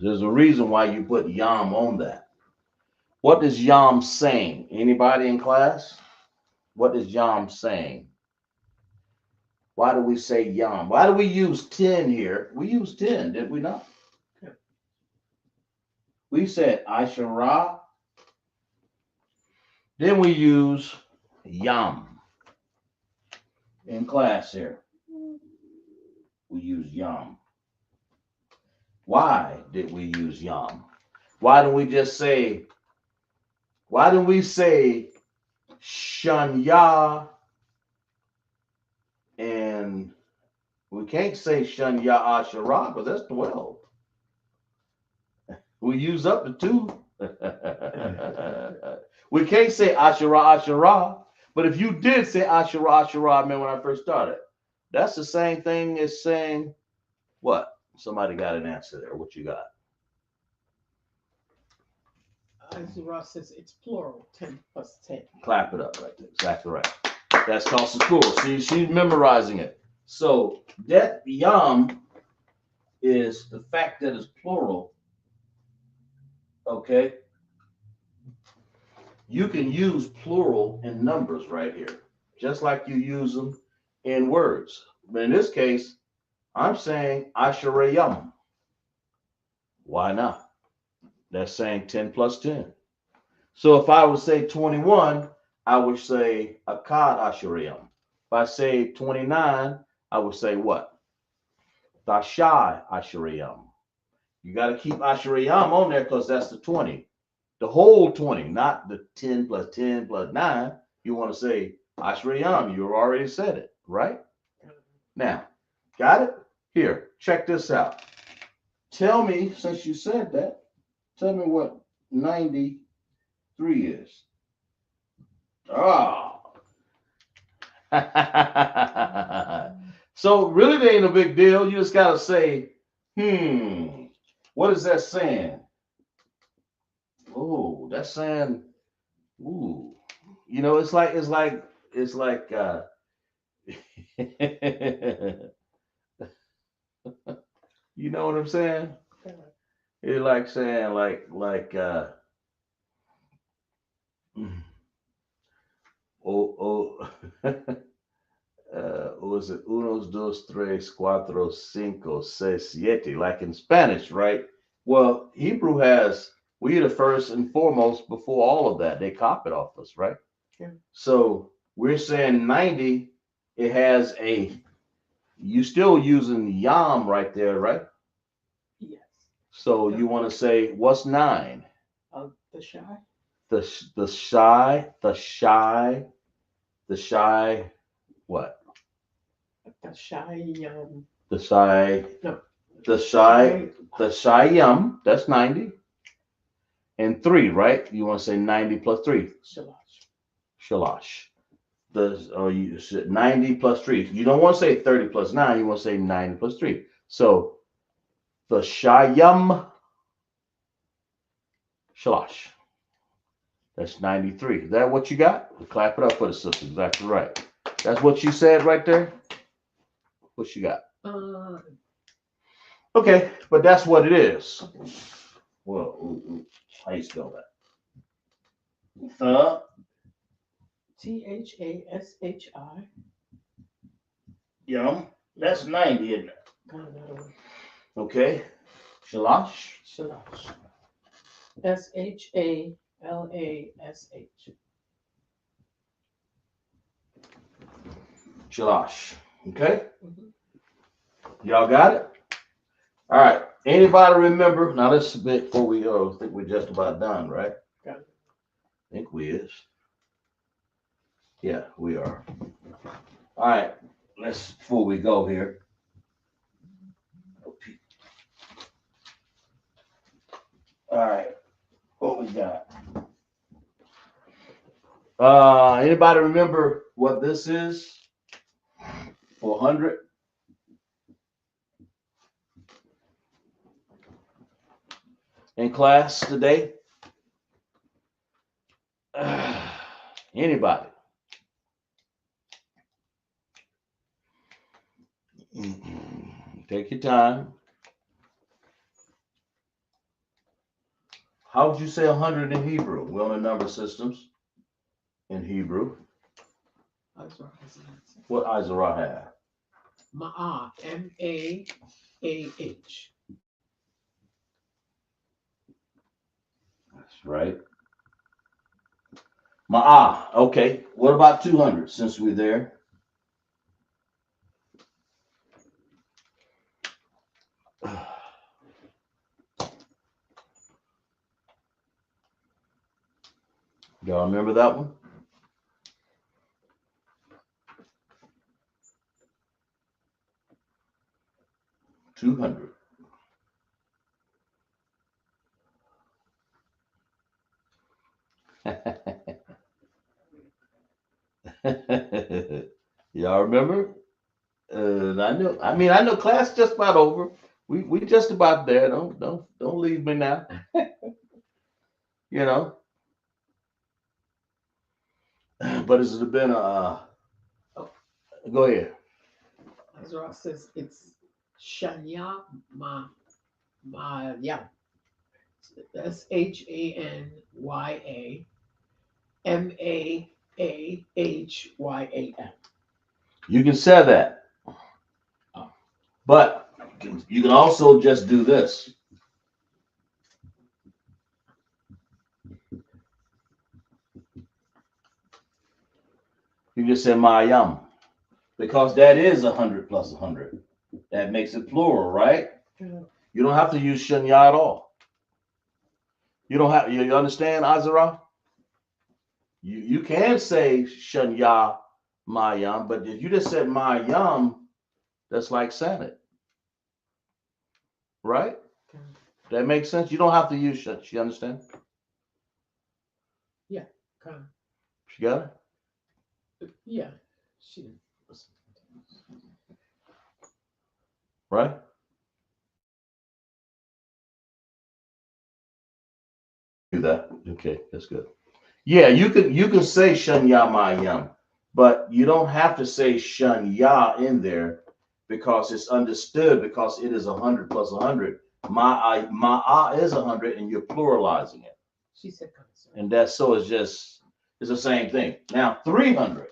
S1: There's a reason why you put yam on that. What is yam saying? Anybody in class? What is yam saying? Why do we say yam? Why do we use 10 here? We use 10, did we not? We said Asherah. Then we use yam. In class here, we use yam. Why did we use yam? Why don't we say Shanya, and we can't say Shanya Asherah because that's 12. We use up to 2. We can't say Asherah Asherah, but if you did say Asherah Asherah, I remember when I first started, that's the same thing as saying what? Somebody got an answer there. What you got?
S2: Azura says it's plural, 10 plus 10.
S1: Clap it up right there. Exactly right. That's called school. See, she's memorizing it. So that yam is the fact that it's plural. Okay. You can use plural in numbers right here, just like you use them in words. But in this case, I'm saying Asherayam. Why not? That's saying 10 plus 10. So if I would say 21, I would say Akkad Asherayam. If I say 29, I would say what? Dashai Asherayam. You got to keep Asherayam on there because that's the 20. The whole 20, not the 10 plus 10 plus 9. You want to say Asherayam. You already said it, right? Now, got it? Here, check this out. Tell me, since you said that, tell me what 93 is. Oh. So really, they ain't a big deal. You just got to say, what is that saying? Oh, that's saying, ooh. It's like it's like you know what I'm saying? It's like saying oh was it unos, dos, tres, cuatro, cinco, seis, siete, like in Spanish, right? Well, Hebrew has we the first and foremost before all of that. They copied off us, right?
S2: Yeah.
S1: So we're saying 90, it has a you still using yam right there, right?
S2: Yes.
S1: So you want to say what's 9?
S2: The shy.
S1: The shy what?
S2: The shy.
S1: The shy.
S2: No.
S1: The shy yum. That's 90. And 3, right? You want to say 90 plus 3. Shalash. You said 90 plus 3. You don't want to say 30 plus 9. You want to say 90 plus 3. So the shayam shalash. That's 93. Is that what you got? Clap it up for the sister. Exactly right. That's what you said right there. What you got? Okay, but that's what it is. Well, how you spell that?
S2: THASHI.
S1: Yum. That's 90, isn't it? Okay. Shalash.
S2: SHALASH.
S1: Shalash. Okay. Y'all got it? All right. Anybody remember? Now this is a bit before we go. I think we're just about done, right?
S2: Got it.
S1: I think we is. Yeah, we are. All right. Let's before we go here. All right. What we got? Anybody remember what this is? 400. In class today? Anybody? Take your time. How would you say 100 in Hebrew? We're on the number systems in Hebrew. What Izarah have?
S2: Ma'ah. MAAH.
S1: That's right. Ma'ah. Okay. What about 200 since we're there? Y'all remember that one? $200. Y'all remember? I know class just about over. We just about there. Don't leave me now. You know. But has it been go ahead.
S2: Ezra says it's Shanya Mayam. SHANYA MAAHYAM.
S1: You can say that. But you can also just do this. You just say Mayam. Because that is 100 plus 100. That makes it plural, right? You don't have to use Shanya at all. You don't have, you understand, Azara? You can say Shanya Mayam, but if you just said Mayam, that's like saying it. Right? That makes sense. You don't have to use Shanya. You understand?
S2: Yeah. Kind of.
S1: She got it?
S2: Yeah. She.
S1: Right? Do that. Okay, that's good. Yeah, you can say Shanya Mayam. But you don't have to say shun ya in there because it's understood because it is 100 plus 100. My is 100 and you're pluralizing it.
S2: She said,
S1: and that's so it's the same thing. Now 300,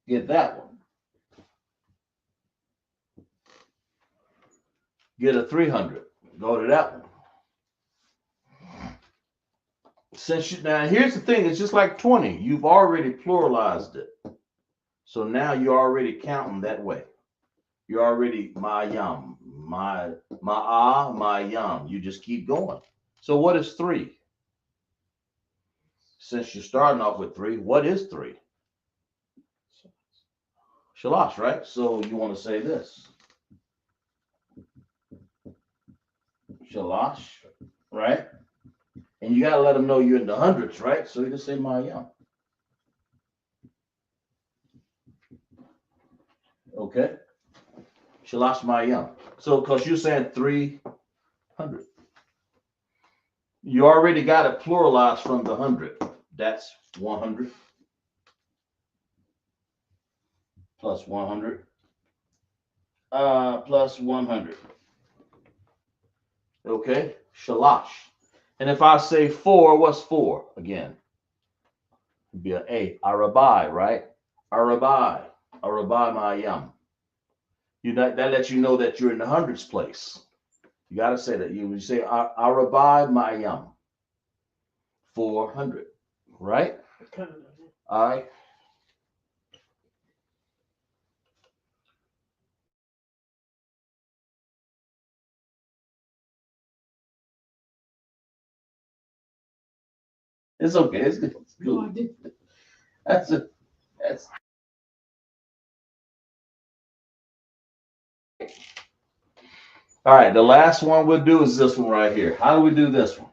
S1: get that one. Get a 300. Go to that one. Now here's the thing, it's just like 20. You've already pluralized it. So now you're already counting that way. You're already my yum, my yum. You just keep going. So what is 3? Since you're starting off with 3, what is 3? Shalash, right? So you want to say this. Shalash, right? And you got to let them know you're in the hundreds, right? So you just say my yum. Okay? Shalash my yum. So because you're saying 300. You already got it pluralized from the 100. That's 100 plus 100 plus 100. Okay? Shalash. And if I say 4, what's 4 again? It'd be an A. Arabai, right? Arabai. Arabai my yum. That lets you know that you're in the hundreds place. You got to say that. You say Arabai my yum. 400. Right? All right. It's okay. It's good. It's
S2: no,
S1: good.
S2: I did.
S1: That's it. That's all right. The last one we'll do is this one right here. How do we do this one?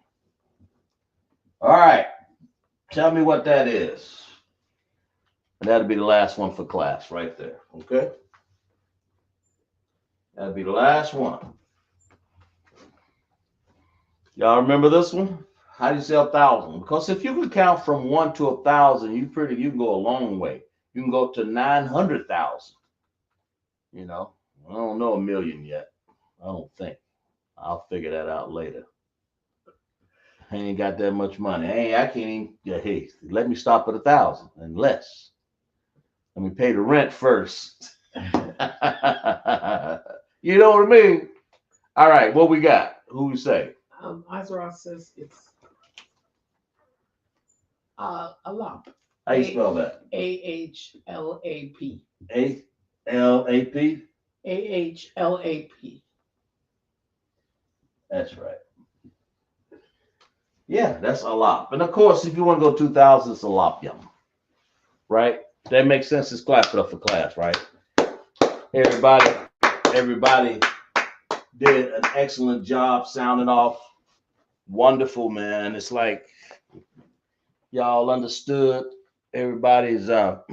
S1: All right. Tell me what that is. And that'll be the last one for class right there. Okay. That'll be the last one. Y'all remember this one? How do you say 1,000? Because if you can count from 1 to 1,000, you can go a long way. You can go to 900,000. You know, I don't know a million yet. I don't think. I'll figure that out later. I ain't got that much money. I can't even. Yeah, hey, let me stop at 1,000 and less. Let me pay the rent first. You know what I mean? All right, what we got? Who we say?
S2: Azra says it's Alap.
S1: How you spell that?
S2: AHLAP.
S1: ALAP?
S2: AHLAP.
S1: That's right. Yeah, that's a lot. And of course, if you want to go 2,000, it's a lot, yum. Right? That makes sense. Just clap it up for class, right? Everybody did an excellent job sounding off. Wonderful, man. It's like y'all understood. Everybody's y'all.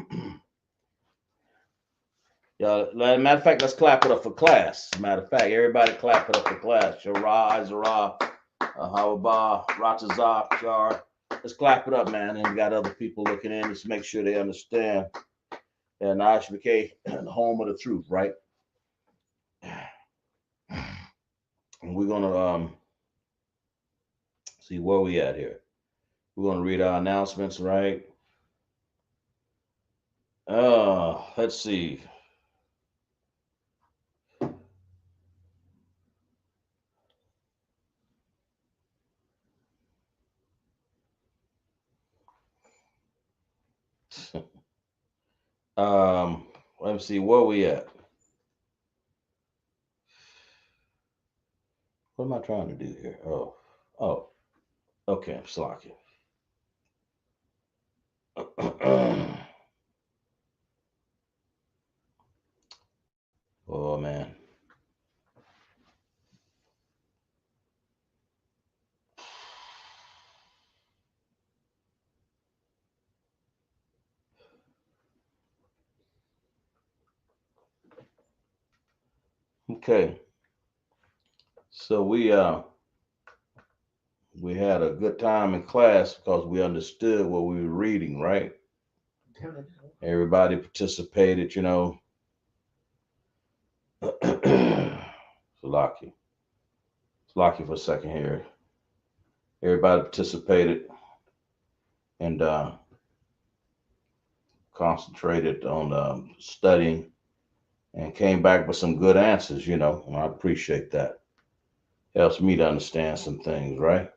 S1: Matter of fact, let's clap it up for class. Matter of fact, everybody clap it up for class. Shara, Izara, Hawaba, Ratazak, Shar. Let's clap it up, man. And we got other people looking in. Let's make sure they understand. And ISUPK, the home of the truth, right? And we're gonna see where we at here. We're gonna read our announcements, right? Let's see. Let's see where we at. What am I trying to do here? Oh, okay, I'm slacking. Oh man. Okay. So we had a good time in class because we understood what we were reading, right? Everybody participated, you know. Salaki for a second here. Everybody participated and concentrated on studying and came back with some good answers, you know. And I appreciate that. Helps me to understand some things, right?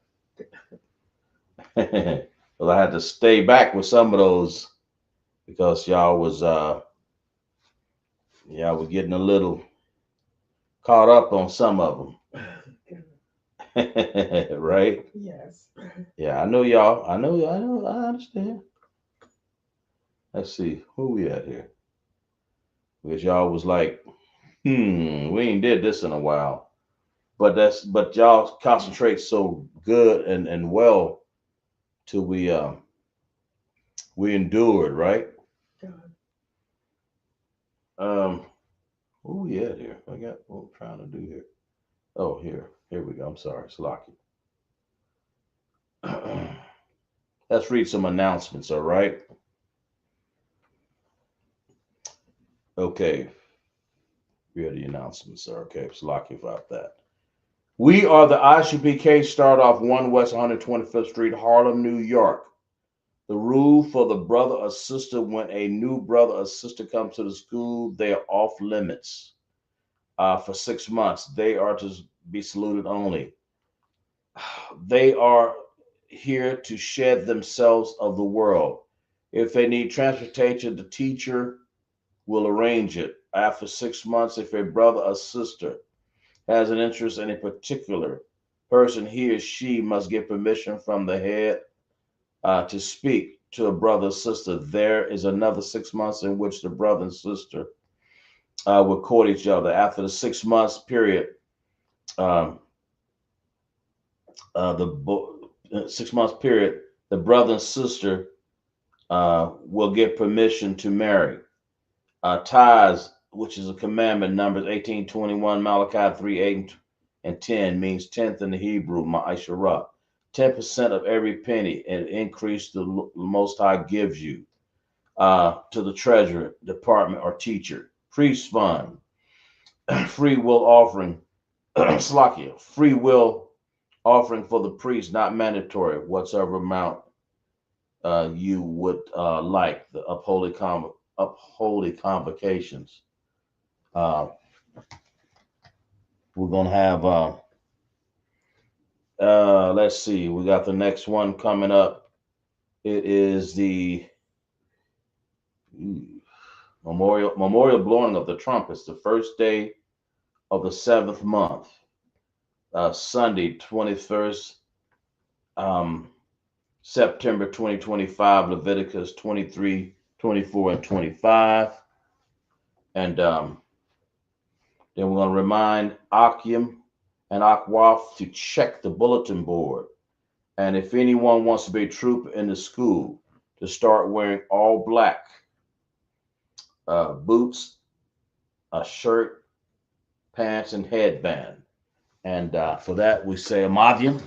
S1: Well, I had to stay back with some of those because y'all was getting a little caught up on some of them. Right?
S2: Yes.
S1: Yeah, I know y'all. I understand. Let's see, who we at here? Because y'all was like, we ain't did this in a while. But y'all concentrate so good and well till we endured, right? Who we at here? I got what I'm trying to do here. Oh, here we go. I'm sorry, Slocky. Let's read some announcements, all right? Okay. Here are the announcements, sir. Okay, Slocky about that. We are the ISUPK, start off 1 West 125th Street, Harlem, New York. The rule for the brother or sister when a new brother or sister comes to the school, they are off limits for 6 months. They are to be saluted only. They are here to shed themselves of the world. If they need transportation, the teacher will arrange it. After 6 months, if a brother or sister has an interest in a particular person, he or she must get permission from the head to speak to a brother or sister. There is another 6 months in which the brother and sister will court each other. After the 6 months period, the 6 months period, the brother and sister will get permission to marry. Ties, which is a commandment, Numbers 18:21, Malachi 3:8 and 10, means 10th in the Hebrew, Ma'asherah. 10% of every penny and increase the Most High gives you to the treasurer, department, or teacher. Priest fund, free will offering, Slakia, free will offering for the priest, not mandatory, whatsoever amount you would like. The upholy convocations. We're gonna have let's see, we got the next one coming up. It is the memorial blowing of the trumpets, the first day of the 7th month, Sunday 21st September 2025, Leviticus 23, 24, and 25. And then we're going to remind Akim and Akwaf to check the bulletin board. And if anyone wants to be a trooper in the school, to start wearing all black boots, a shirt, pants, and headband. And for that, we say Amadim.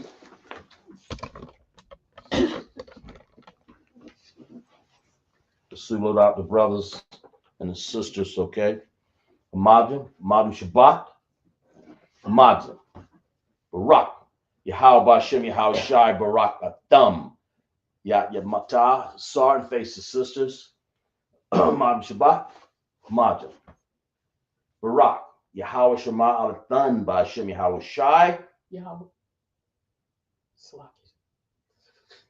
S1: To salute out the brothers and the sisters, okay? Amadim Shabbat, Amadim, Barak, Yahweh Bashem, Yahweh Shai, Barak Atam, Mata, Sar, and face the sisters, Amadim Shabbat, Amadim, Barak, Yahweh Shema Alathan, Bashem, Yahweh Shai,
S2: Yahweh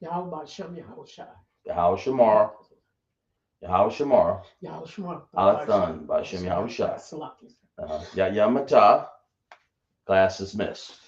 S2: Bashem, Yahweh Shai,
S1: Yahweh Shamar, Yahweh Shamar, Alathan, Bashem, Yahweh Shai, Yamata, class dismissed.